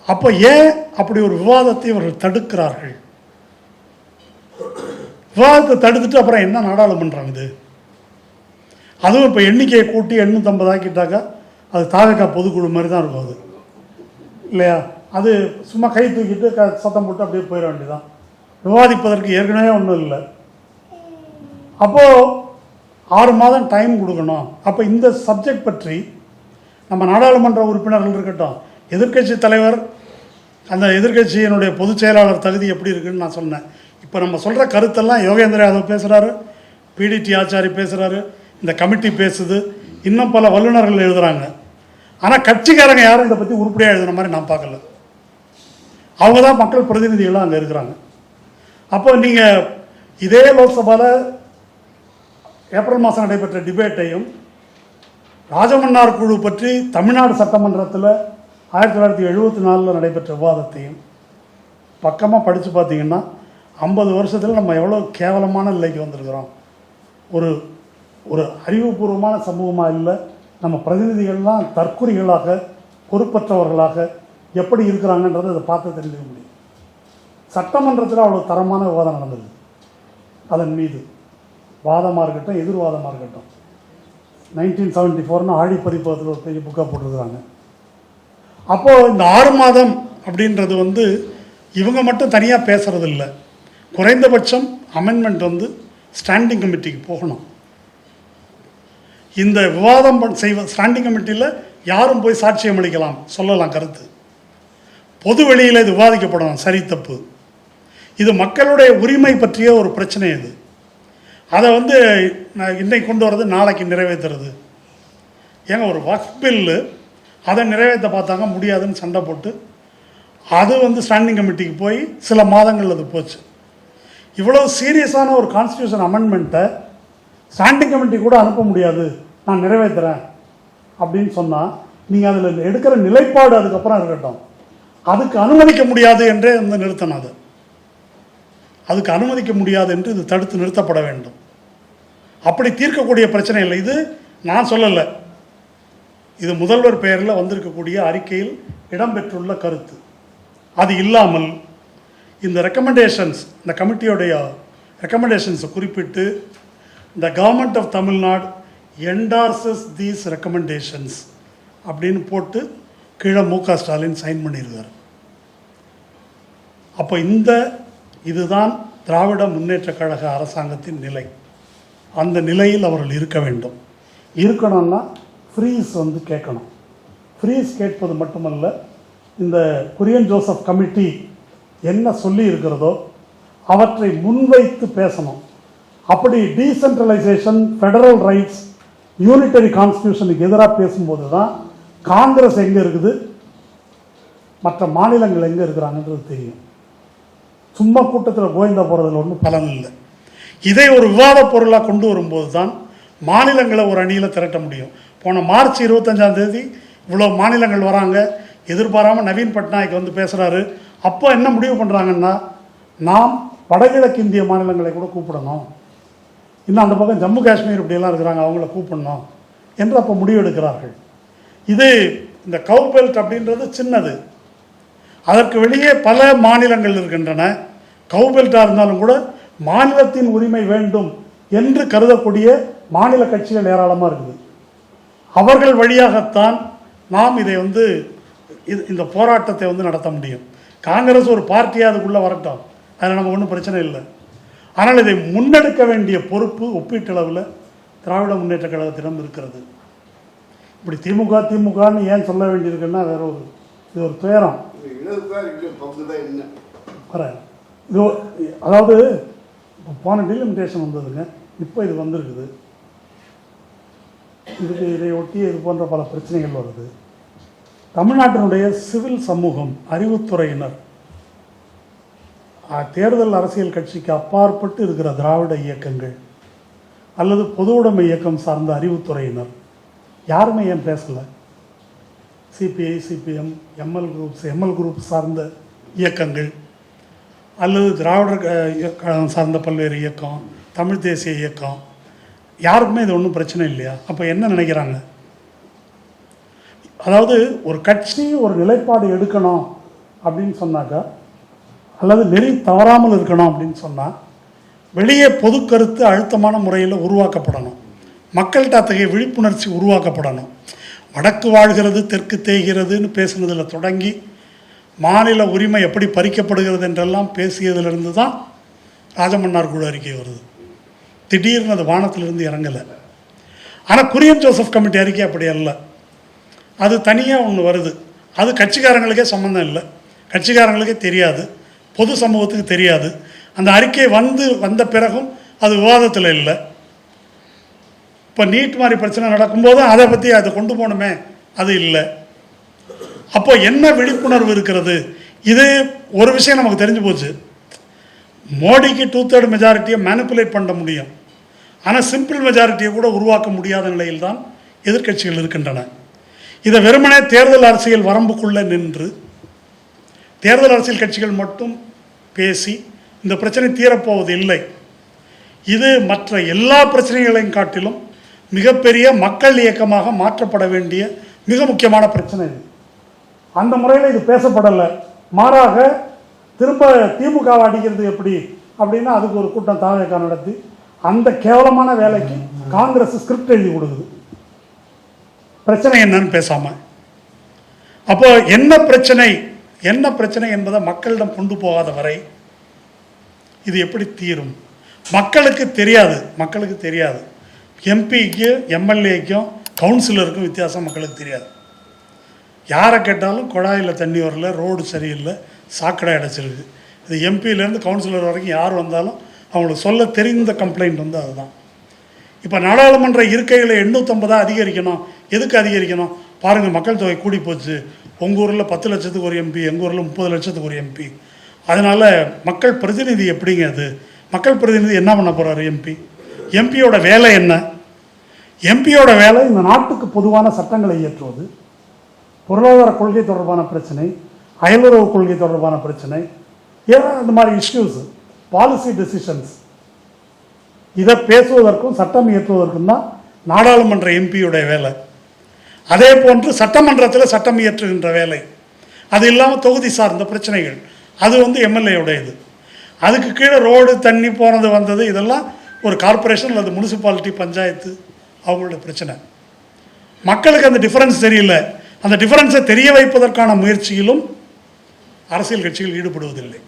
Speaker 3: அப்போ ஏன் அப்படி ஒரு விவாதத்தை இவர்கள் தடுக்கிறார்கள்? விவாதத்தை தடுத்துட்டு அப்புறம் என்ன நாடாளுமன்றம் இது? அதுவும் இப்போ எண்ணிக்கையை கூட்டி 850 ஆக்கிட்டாக்கா அது தாவேகா பொதுக்குழு மாதிரி தான் இருக்கும். அது இல்லையா? அது சும்மா கை தூக்கிட்டு சத்தம் போட்டு அப்படியே போயிட வேண்டியதான். விவாதிப்பதற்கு ஏற்கனவே ஒன்றும் இல்லை. அப்போது 6 மாதம் டைம் கொடுக்கணும். அப்போ இந்த சப்ஜெக்ட் பற்றி நம்ம நாடாளுமன்ற உறுப்பினர்கள் இருக்கட்டும், எதிர்க்கட்சி தலைவர், அந்த எதிர்க்கட்சியினுடைய பொதுச் செயலாளர் தகுதி எப்படி இருக்குன்னு நான் சொன்னேன். இப்போ நம்ம சொல்கிற கருத்தெல்லாம் யோகேந்திர யாதவ் பேசுகிறாரு, பிடிடி ஆச்சாரி பேசுகிறாரு, இந்த கமிட்டி பேசுது, இன்னும் பல வல்லுநர்கள் எழுதுகிறாங்க. ஆனால் கட்சிக்காரங்க யாரும் இதை பற்றி உருப்படியாக எழுதுன மாதிரி நான் பார்க்கல. அவங்க தான் மக்கள் பிரதிநிதிகளாக அங்கே இருக்கிறாங்க. அப்போ நீங்கள் இதே லோக்சபாவில் ஏப்ரல் மாதம் நடைபெற்ற டிபேட்டையும் ராஜமன்னார் குழு பற்றி தமிழ்நாடு சட்டமன்றத்தில் 1974 நடைபெற்ற விவாதத்தையும் பக்கமாக படித்து பார்த்தீங்கன்னா 50 வருஷத்தில் நம்ம எவ்வளோ கேவலமான நிலைக்கு வந்திருக்கிறோம். ஒரு ஒரு அறிவுபூர்வமான சமூகமாக இல்லை, நம்ம பிரதிநிதிகள்லாம் தற்குறிகளாக பொறுப்பற்றவர்களாக எப்படி இருக்கிறாங்கன்றதை அதை பார்த்து தெரிஞ்சுக்க முடியும். சட்டமன்றத்தில் அவ்வளோ தரமான விவாதம் நடந்தது. அதன் மீது வாதமாக இருக்கட்டும், எதிர்வாதமாக இருக்கட்டும். 1974 ஆழி பதிப்பகத்தில் ஒரு பெரிய புக்காக போட்டிருக்கிறாங்க. அப்போது இந்த 6 மாதம் அப்படின்றது இவங்க மட்டும் தனியாக பேசுகிறது இல்லை. குறைந்தபட்சம் அமெண்ட்மெண்ட் ஸ்டாண்டிங் கமிட்டிக்கு போகணும். இந்த விவாதம் ஸ்டாண்டிங் கமிட்டியில் யாரும் போய் சாட்சியம் அளிக்கலாம், சொல்லலாம் கருத்து. பொது வெளியில் இது விவாதிக்கப்படணும், சரி தப்பு. இது மக்களுடைய உரிமை பற்றிய ஒரு பிரச்சனை. இது அதை இன்னைக்கு கொண்டு வர்றது நாளைக்கு நிறைவேற்றுறது. ஏங்க ஒரு வக்ஃப் பில்லு அதை நிறைவேற்ற பார்த்தாங்க, முடியாதுன்னு சண்டை போட்டு அது ஸ்டாண்டிங் கமிட்டிக்கு போய் சில மாதங்கள் அது போச்சு. இவ்வளோ சீரியஸான ஒரு கான்ஸ்டியூஷன் அமெண்ட்மெண்ட்டை ஸ்டாண்டிங் கமிட்டி கூட அனுப்ப முடியாது, நான் நிறைவேற்றுறேன் அப்படின்னு சொன்னால் நீங்கள் அதில் எடுக்கிற நிலைப்பாடு அதுக்கப்புறம் இருக்கட்டும். அதுக்கு அனுமதிக்க முடியாது என்றே நிறுத்தணும். அதுக்கு அனுமதிக்க முடியாது என்று இது தடுத்து நிறுத்தப்பட வேண்டும். அப்படி தீர்க்கக்கூடிய பிரச்சனை இல்லை. இது நான் சொல்லலை, இது முதல்வர் பெயரில் வந்திருக்கக்கூடிய அறிக்கையில் இடம்பெற்றுள்ள கருத்து. அது இல்லாமல் இந்த ரெக்கமெண்டேஷன்ஸ், இந்த கமிட்டியோடைய ரெக்கமெண்டேஷன்ஸை குறிப்பிட்டு the government of Tamil Nadu endorses these recommendations அப்படின்னு போட்டு கீழே மு.க. ஸ்டாலின் சைன் பண்ணியிருக்கார். அப்போ இதுதான் திராவிட முன்னேற்ற கழக அரசாங்கத்தின் நிலை. அந்த நிலையில் அவர்கள் இருக்க வேண்டும். இருக்கணும்னா ஃப்ரீஸ் கேட்கணும். ஃப்ரீஸ் கேட்பது மட்டுமல்ல, இந்த குரியன் ஜோசப் கமிட்டி என்ன சொல்லி இருக்கிறதோ அவற்றை முன்வைத்து பேசணும். அப்படி டீசென்ட்ரலைசேஷன், ஃபெடரல் ரைட்ஸ், யூனிட்டரி கான்ஸ்டியூஷனுக்கு எதிராக பேசும்போது தான் காங்கிரஸ் எங்கே இருக்குது, மற்ற மாநிலங்கள் எங்கே இருக்கிறாங்கன்றது தெரியும். சும்மா கூட்டத்தில் கோவிந்தா போகிறதுல ஒன்றும் பலன் இல்லை. இதை ஒரு விவாத பொருளாக கொண்டு வரும்போது தான் மாநிலங்களை ஒரு அணியில் திரட்ட முடியும். போன மார்ச் 25ஆம் தேதி இவ்வளோ மாநிலங்கள் வராங்க, எதிர்பாராமல் நவீன் பட்நாயக் பேசுகிறாரு. அப்போ என்ன முடிவு பண்ணுறாங்கன்னா, நாம் வடகிழக்கு இந்திய மாநிலங்களை கூட கூப்பிடணும், இன்னும் அந்த பக்கம் ஜம்மு காஷ்மீர் இப்படியெல்லாம் இருக்கிறாங்க, அவங்கள கூப்பிடணும் என்று அப்போ முடிவு எடுக்கிறார்கள். இது இந்த கவ் பெல்ட் அப்படின்றது சின்னது, அதற்கு வெளியே பல மாநிலங்கள் இருக்கின்றன. கவ் பெல்ட்டாக இருந்தாலும் கூட மாநிலத்தின் உரிமை வேண்டும் என்று கருதக்கூடிய மாநில கட்சிகள் ஏராளமாக இருக்குது. அவர்கள் வழியாகத்தான் நாம் இதை இந்த போராட்டத்தை நடத்த முடியும். காங்கிரஸ் ஒரு பார்ட்டியாக அதுக்குள்ளே வரட்டும், அதில் நமக்கு ஒன்றும் பிரச்சனை இல்லை. ஆனால் இதை முன்னெடுக்க வேண்டிய பொறுப்பு ஒப்பீட்டளவில் திராவிட முன்னேற்ற கழகத்திடம் இருக்கிறது. இப்படி திமுகன்னு ஏன் சொல்ல வேண்டியிருக்குன்னா வேற இது ஒரு துயரம். இது அதாவது போன டீலிமிட்டேஷன் வந்ததுங்க, இப்போ இது வந்திருக்குது. இதை ஒட்டி இது போன்ற பல பிரச்சனைகள் வருது. தமிழ்நாட்டினுடைய சிவில் சமூகம், அறிவுத்துறையினர், தேர்தல் அரசியல் கட்சிக்கு அப்பாற்பட்டு இருக்கிற திராவிட இயக்கங்கள் அல்லது பொது உடைமை இயக்கம் சார்ந்த அறிவுத்துறையினர் யாருமே ஏன் பேசலை? சிபிஐ, சிபிஎம், எம்எல் குரூப் சார்ந்த இயக்கங்கள் அல்லது திராவிடர் கழகம் சார்ந்த பல்வேறு இயக்கம், தமிழ் தேசிய இயக்கம், யாருக்குமே இது ஒன்றும் பிரச்சனை இல்லையா? அப்போ என்ன நினைக்கிறாங்க? அதாவது ஒரு கட்சி ஒரு நிலைப்பாடு எடுக்கணும் அப்படின்னு சொன்னாக்கா, அல்லது நெறி தவறாமல் இருக்கணும் அப்படின்னு சொன்னால் வெளியே பொது கருத்து அழுத்தமான முறையில் உருவாக்கப்படணும். மக்கள்கிட்ட அத்தகைய விழிப்புணர்ச்சி உருவாக்கப்படணும். வடக்கு வாழ்கிறது தெற்கு தேய்கிறதுன்னு பேசுனதில் தொடங்கி மாநில உரிமை எப்படி பறிக்கப்படுகிறது என்றெல்லாம் பேசியதிலிருந்து தான் ராஜமன்னார் குழு அறிக்கை வருது. திடீர்னு அது வானத்திலிருந்து இறங்கலை. ஆனால் குரியன் ஜோசப் கமிட்டி அறிக்கை அப்படி அல்ல, அது தனியாக ஒன்று வருது. அது கட்சிக்காரங்களுக்கே சம்மந்தம் இல்லை, கட்சிக்காரங்களுக்கே தெரியாது, பொது சமூகத்துக்கு தெரியாது. அந்த அறிக்கை வந்த பிறகும் அது விவாதத்தில் இல்லை. இப்போ நீட் மாதிரி பிரச்சனை நடக்கும்போதும் அதை பற்றி அதை கொண்டு போகணுமே, அது இல்லை. அப்போ என்ன விழிப்புணர்வு இருக்கிறது? இது ஒரு விஷயம் நமக்கு தெரிஞ்சு போச்சு, மோடிக்கு 2/3 மெஜாரிட்டியை மேனிப்புலேட் பண்ண முடியும், ஆனால் சிம்பிள் மெஜாரிட்டியை கூட உருவாக்க முடியாத நிலையில் தான் எதிர்க்கட்சிகள் இருக்கின்றன. இதை வெறுமனே தேர்தல் அரசியல் வரம்புக்குள்ளே நின்று தேர்தல் அரசியல் கட்சிகள் மட்டும் பேசி இந்த பிரச்சனை தீரப்போவது இல்லை. இது மற்ற எல்லா பிரச்சனைகளையும் காட்டிலும் மிகப்பெரிய மக்கள் இயக்கமாக மாற்றப்பட வேண்டிய மிக முக்கியமான பிரச்சனை இது. அந்த முறையில் இது பேசப்படலை. மாறாக திரும்ப திமுகவை அடிக்கிறது எப்படி அப்படின்னா அதுக்கு ஒரு கூட்டம் தாவேக்கா நடத்தி அந்த கேவலமான வேலைக்கு காங்கிரஸ் ஸ்கிரிப்ட் எழுதி கொடுக்குது. பிரச்சனை என்னன்னு பேசாம, அப்போ என்ன பிரச்சனை என்பதை மக்களிடம் கொண்டு போகாத வரை இது எப்படி தீரும்? மக்களுக்கு தெரியாது. எம்பிக்கு எம்எல்ஏக்கும் கவுன்சிலருக்கும் வித்தியாசம் மக்களுக்கு தெரியாது. யாரை கேட்டாலும் குழாயில் தண்ணி வரல, ரோடு சரியில்லை, சாக்கடை அடைச்சிருக்கு. இது எம்பியிலேருந்து கவுன்சிலர் வரைக்கும் யார் வந்தாலும் அவங்களுக்கு சொல்ல தெரிந்த கம்ப்ளைண்ட் வந்து அதுதான். இப்போ நாடாளுமன்ற இருக்கைகளை 850 அதிகரிக்கணும். எதுக்கு அதிகரிக்கணும்? பாருங்கள், மக்கள் தொகை கூடி போச்சு. உங்கள் ஊரில் 10 லட்சத்துக்கு ஒரு எம்பி, எங்கள் ஊரில் 30 லட்சத்துக்கு ஒரு எம்பி. அதனால் மக்கள் பிரதிநிதி எப்படிங்க அது? மக்கள் பிரதிநிதி என்ன பண்ண போகிறாரு? எம்பியோட வேலை என்ன? எம்பியோட வேலை இந்த நாட்டுக்கு பொதுவான சட்டங்களை இயற்றுவது, பொருளாதார கொள்கை தொடர்பான பிரச்சனை, அயலுறவு கொள்கை தொடர்பான பிரச்சனை, ஏன்னா இந்த மாதிரி இஷ்யூஸ், பாலிசி டெசிஷன்ஸ், இதை பேசுவதற்கும் சட்டம் இயற்றுவதற்கும் தான் நாடாளுமன்ற எம்பியுடைய வேலை. அதே போன்று சட்டமன்றத்தில் சட்டம் இயற்றுகின்ற வேலை. அது இல்லாமல் தொகுதி சார்ந்த பிரச்சனைகள் அது வந்து எம்எல்ஏவுடையது. அதுக்கு கீழே ரோடு, தண்ணி போனது வந்தது இதெல்லாம் ஒரு கார்பரேஷன் அல்லது முனிசிபாலிட்டி, பஞ்சாயத்து அவங்களுடைய பிரச்சனை. மக்களுக்கு அந்த டிஃபரன்ஸ் தெரியல. அந்த டிஃபரன்ஸை தெரிய வைப்பதற்கான முயற்சியிலும் அரசியல் கட்சிகள் ஈடுபடுவதில்லை.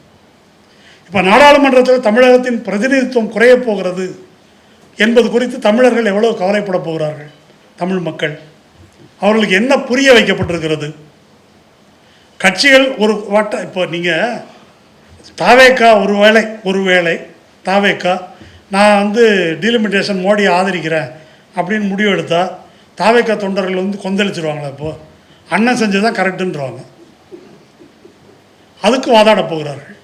Speaker 3: இப்போ நாடாளுமன்றத்தில் தமிழகத்தின் பிரதிநிதித்துவம் குறைய போகிறது என்பது குறித்து தமிழர்கள் எவ்வளவு கவலைப்பட போகிறார்கள்? தமிழ் மக்கள் அவர்களுக்கு என்ன புரிய வைக்கப்பட்டிருக்கிறது? கட்சிகள் ஒரு இப்போ நீங்கள் தாவேக்கா ஒருவேளை தாவேக்கா நான் வந்து டீலிமிட்டேஷன் மோடியை ஆதரிக்கிறேன் அப்படின்னு முடிவு எடுத்தால் தாவேக்கா தொண்டர்கள் வந்து கொந்தளிச்சிருவாங்களா? இப்போது அண்ணன் செஞ்சு தான் கரெக்டுன்றவாங்க. அதுக்கு வாதாட போகிறார்கள்.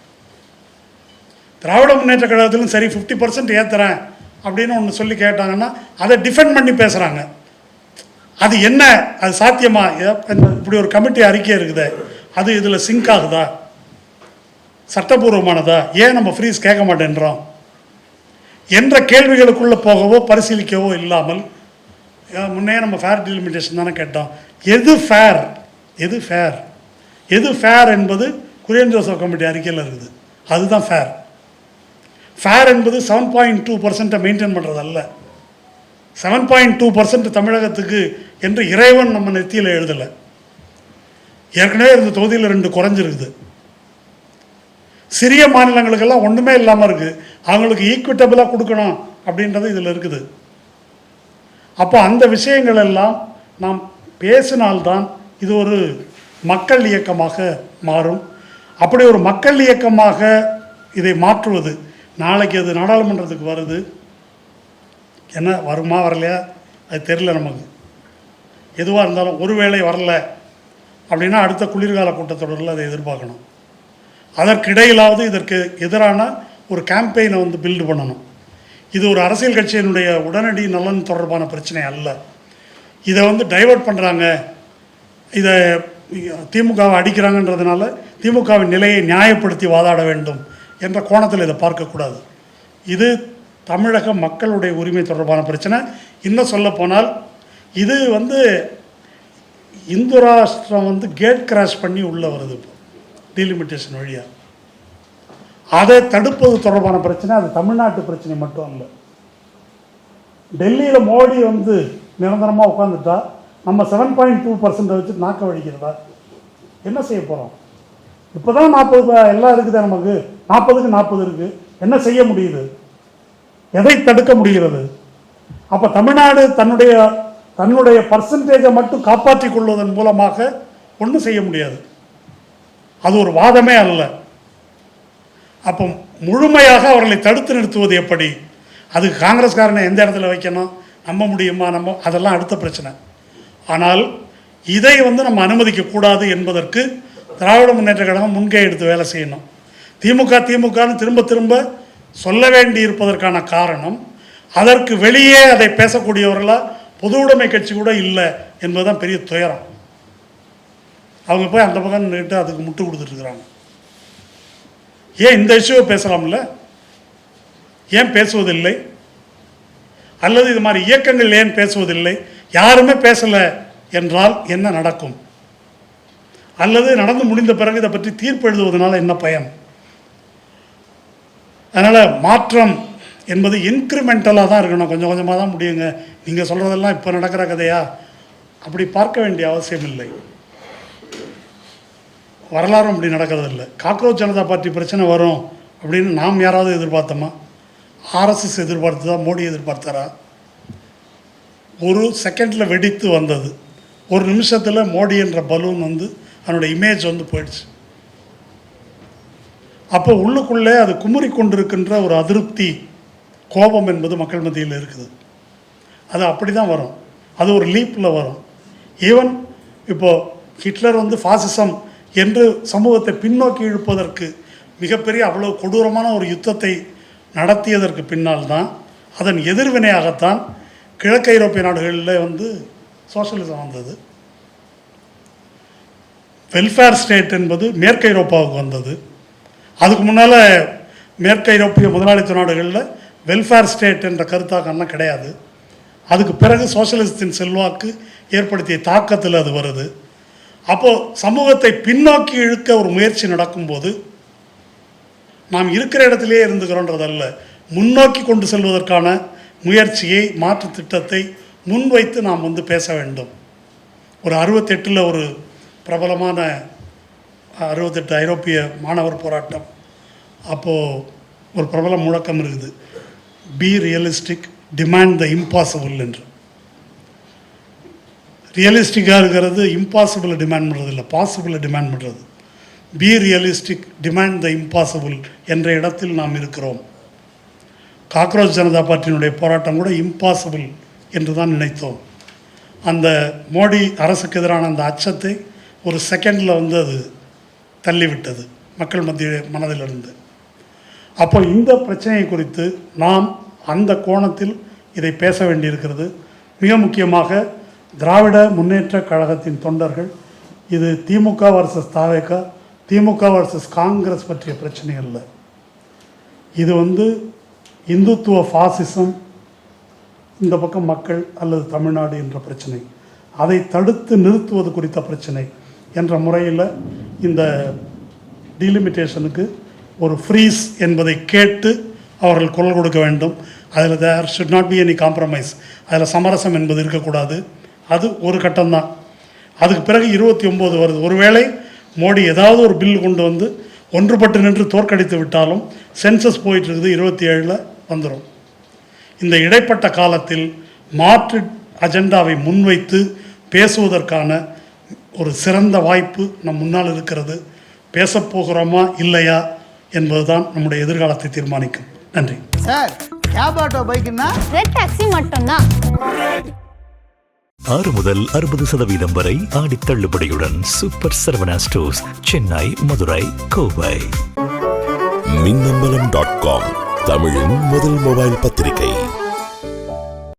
Speaker 3: திராவிட முன்னேற்ற கழகத்திலும் சரி 50% ஏற்றுறேன் அப்படின்னு ஒன்று சொல்லி கேட்டாங்கன்னா அதை டிஃபெண்ட் பண்ணி பேசுகிறாங்க. அது என்ன? அது சாத்தியமா? இப்படி ஒரு கமிட்டி அறிக்கை இருக்குது, அது இதில் சிங்க் ஆகுதா? சட்டபூர்வமானதா? ஏன் நம்ம ஃப்ரீஸ் கேட்க மாட்டேன்றோம் என்ற கேள்விகளுக்குள்ளே போகவோ பரிசீலிக்கவோ இல்லாமல், முன்னே நம்ம ஃபேர் டிலிமிட்டேஷன் தானே கேட்டோம். எது ஃபேர் என்பது குரியன் ஜோசப் கமிட்டி அறிக்கையில் இருக்குது. அதுதான் ஃபேர் என்பது 7.2% மெயின்டைன் பண்ணுறது அல்ல. 7.2% தமிழகத்துக்கு என்று இறைவன் நம்ம நெத்தியில் எழுதலை. ஏற்கனவே இருந்த தொகுதியில் 2 குறைஞ்சிருக்குது. சிறிய மாநிலங்களுக்கெல்லாம் ஒன்றுமே இல்லாமல் இருக்குது. அவங்களுக்கு ஈக்விட்டபிளாக கொடுக்கணும் அப்படின்றது இதில் இருக்குது. அப்போ அந்த விஷயங்கள் எல்லாம் நாம் பேசினால்தான் இது ஒரு மக்கள் இயக்கமாக மாறும். அப்படி ஒரு மக்கள் இயக்கமாக இதை மாற்றுவது, நாளைக்கு அது நாடாளுமன்றத்துக்கு வருது, என்ன வருமா வரலையா அது தெரியல நமக்கு. எதுவாக இருந்தாலும் ஒருவேளை வரல அப்படின்னா அடுத்த குளிர்கால கூட்டத்தொடரில் அதை எதிர்பார்க்கணும். அதற்கிடையிலாவது இதற்கு எதிரான ஒரு கேம்பெயினை வந்து பில்டு பண்ணணும். இது ஒரு அரசியல் கட்சியினுடைய உடனடி நலன் தொடர்பான பிரச்சனை அல்ல. இதை வந்து டைவர்ட் பண்ணுறாங்க, இதை திமுகவை அடிக்கிறாங்கன்றதுனால திமுகவின் நிலையை நியாயப்படுத்தி வாதாட வேண்டும் என்ற கோணத்தில் இதை பார்க்கக்கூடாது. இது தமிழக மக்களுடைய உரிமை தொடர்பான பிரச்சனை. இன்னும் சொல்லப்போனால் இது வந்து இந்து ராஷ்டிரம் வந்து கேட் கிராஷ் பண்ணி உள்ளே வருது. இப்போ டீலிமிட்டேஷன் வழியாக அதை தடுப்பது தொடர்பான பிரச்சனை. அது தமிழ்நாட்டு பிரச்சனை மட்டும் இல்லை. டெல்லியில் மோடி வந்து நிரந்தரமாக உட்காந்துட்டா நம்ம 7.2% வச்சு நாக்க வடிக்கிறதா? என்ன செய்ய போகிறோம்? இப்போ தான் 40 எல்லாம் இருக்குது, நமக்கு 40க்கு 40 இருக்குது. என்ன செய்ய முடியுது? எதை தடுக்க முடிகிறது? அப்போ தமிழ்நாடு தன்னுடைய பர்சன்டேஜை மட்டும் காப்பாற்றி கொள்வதன் மூலமாக ஒன்றும் செய்ய முடியாது. அது ஒரு வாதமே அல்ல. அப்போ முழுமையாக அவர்களை தடுத்து நிறுத்துவது எப்படி? அதுக்கு காங்கிரஸ்காரனை எந்த இடத்துல வைக்கணும், நம்ப முடியுமா, அதெல்லாம் அடுத்த பிரச்சனை. ஆனால் இதை வந்து நம்ம அனுமதிக்கக்கூடாது என்பதற்கு திராவிட முன்னேற்ற கழகம் முன்கை எடுத்து வேலை செய்யணும். திமுகன்னு திரும்ப திரும்ப சொல்ல வேண்டி இருப்பதற்கான காரணம், அதற்கு வெளியே அதை பேசக்கூடியவர்களாக பொது உடைமை கட்சி கூட இல்லை என்பதுதான் பெரிய துயரம். அவங்க போய் அந்த பக்கம் நின்றுட்டு அதுக்கு முட்டு கொடுத்துட்ருக்குறாங்க. ஏன் இந்த இஷ்யூவை பேசலாம்ல? ஏன் பேசுவதில்லை? அல்லது இது மாதிரி இயக்கங்கள் ஏன் பேசுவதில்லை? யாருமே பேசலை என்றால் என்ன நடக்கும்? அல்லது நடந்து முடிந்த பிறகு இதை பற்றி தீர்ப்பு எழுதுவதனால என்ன பயன்? அதனால் மாற்றம் என்பது இன்க்ரிமெண்டலாக தான் இருக்கணும், கொஞ்சம் கொஞ்சமாக தான் முடியுங்க. நீங்கள் சொல்கிறதெல்லாம் இப்போ நடக்கிற கதையா? அப்படி பார்க்க வேண்டிய அவசியம் இல்லை. வரலாறும் அப்படி நடக்கிறதில்லை. காக்ரோச் ஜனதா பார்ட்டி பிரச்சனை வரும் அப்படின்னு நாம் யாராவது எதிர்பார்த்தோமா? ஆர்எஸ்எஸ் எதிர்பார்த்ததா? மோடி எதிர்பார்த்தாரா? ஒரு செகண்டில் வெடித்து வந்தது. ஒரு நிமிஷத்தில் மோடி என்ற பலூன் வந்து அதனுடைய இமேஜ் வந்து போயிடுச்சு. அப்போ உள்ளுக்குள்ளே அது குமுறி கொண்டிருக்கின்ற ஒரு அதிருப்தி, கோபம் என்பது மக்கள் மத்தியில் இருக்குது. அது அப்படி தான் வரும். அது ஒரு லீப்பில் வரும். ஈவன் இப்போது ஹிட்லர் வந்து ஃபாசிசம் என்று சமூகத்தை பின்னோக்கி இழுப்பதற்கு மிகப்பெரிய அவ்வளோ கொடூரமான ஒரு யுத்தத்தை நடத்தியதற்கு பின்னால் தான், அதன் எதிர்வினையாகத்தான் கிழக்கு ஐரோப்பிய நாடுகளில் வந்து சோஷலிசம் வந்தது. வெல்ஃபேர் ஸ்டேட் என்பது மேற்கு ஐரோப்பாவுக்கு வந்தது. அதுக்கு முன்னால் மேற்கு ஐரோப்பிய முதலாளித்துவ நாடுகளில் வெல்ஃபேர் ஸ்டேட் என்ற கருத்தாக்கம்லாம் கிடையாது. அதுக்கு பிறகு சோஷலிசத்தின் செல்வாக்கு ஏற்படுத்திய தாக்கத்தில் அது வருது. அப்போது சமூகத்தை பின்னோக்கி இழுக்க ஒரு முயற்சி நடக்கும்போது நாம் இருக்கிற இடத்திலே இருந்துக்கிறோன்றதல்ல, முன்னோக்கி கொண்டு செல்வதற்கான முயற்சியை, மாற்று திட்டத்தை முன்வைத்து நாம் வந்து பேச வேண்டும். ஒரு 68 ஒரு பிரபலமான 68 ஐரோப்பிய மாணவர் போராட்டம், அப்போது ஒரு பிரபல முழக்கம் இருக்குது, be realistic, demand the impossible என்று. ரியலிஸ்டிக்காக இருக்கிறது இம்பாசிபிளை டிமாண்ட் பண்ணுறது இல்லை, பாசிபிளை டிமாண்ட் பண்ணுறது. Be realistic, demand the impossible என்ற இடத்தில் நாம் இருக்கிறோம். காக்ரோச் ஜனதா பார்ட்டியினுடைய போராட்டம் கூட இம்பாசிபிள் என்று தான் நினைத்தோம். அந்த மோடி அரசுக்கு எதிரான அந்த அச்சத்தை ஒரு செகண்டில் வந்து அது தள்ளிவிட்டது மக்கள் மத்திய மனதிலிருந்து. அப்போ இந்த பிரச்சனையை குறித்து நாம் அந்த கோணத்தில் இதை பேச வேண்டியிருக்கிறது. மிக முக்கியமாக திராவிட முன்னேற்ற கழகத்தின் தொண்டர்கள், இது திமுக வர்சஸ் தாவேகா, திமுக வர்சஸ் காங்கிரஸ் பற்றிய பிரச்சனை அல்ல. இது வந்து இந்துத்துவ ஃபாசிசம், இந்த பக்கம் மக்கள் அல்லது தமிழ்நாடு என்ற பிரச்சனை, அதை தடுத்து நிறுத்துவது குறித்த பிரச்சனை என்ற முறையில் இந்த டீலிமிட்டேஷனுக்கு ஒரு ஃப்ரீஸ் என்பதை கேட்டு அவர்கள் குரல் கொடுக்க வேண்டும். அதில் there should not be any compromise, அதில் சமரசம் என்பது இருக்கக்கூடாது. அது ஒரு கட்டம்தான். அதுக்கு பிறகு 29 வருது. ஒருவேளை மோடி ஏதாவது ஒரு பில் கொண்டு வந்து ஒன்றுபட்டு நின்று தோற்கடித்து விட்டாலும் சென்சஸ் போயிட்டுருக்குது, 27 வந்துடும். இந்த இடைப்பட்ட காலத்தில் மாற்று அஜெண்டாவை முன்வைத்து பேசுவதற்கான ஒரு சிறந்த வாய்ப்பு நம் முன்னால் இருக்கிறது. பேசப்போகிறோமா இல்லையா என்பதுதான் நம்முடைய எதிர்காலத்தை தீர்மானிக்கும். நன்றி
Speaker 1: சார். கேப் ஆட்டோ பைக்குன்னா
Speaker 2: ரெட் டாக்ஸி மட்டும்தான்.
Speaker 4: 6 முதல் 60% வரை ஆடி தள்ளுபடியுடன் சூப்பர் சரவணா ஸ்டோர்ஸ், சென்னை, மதுரை, கோவை.
Speaker 5: மின்னம்பலம்.com தமிழின் முதல் மொபைல் பத்திரிகை.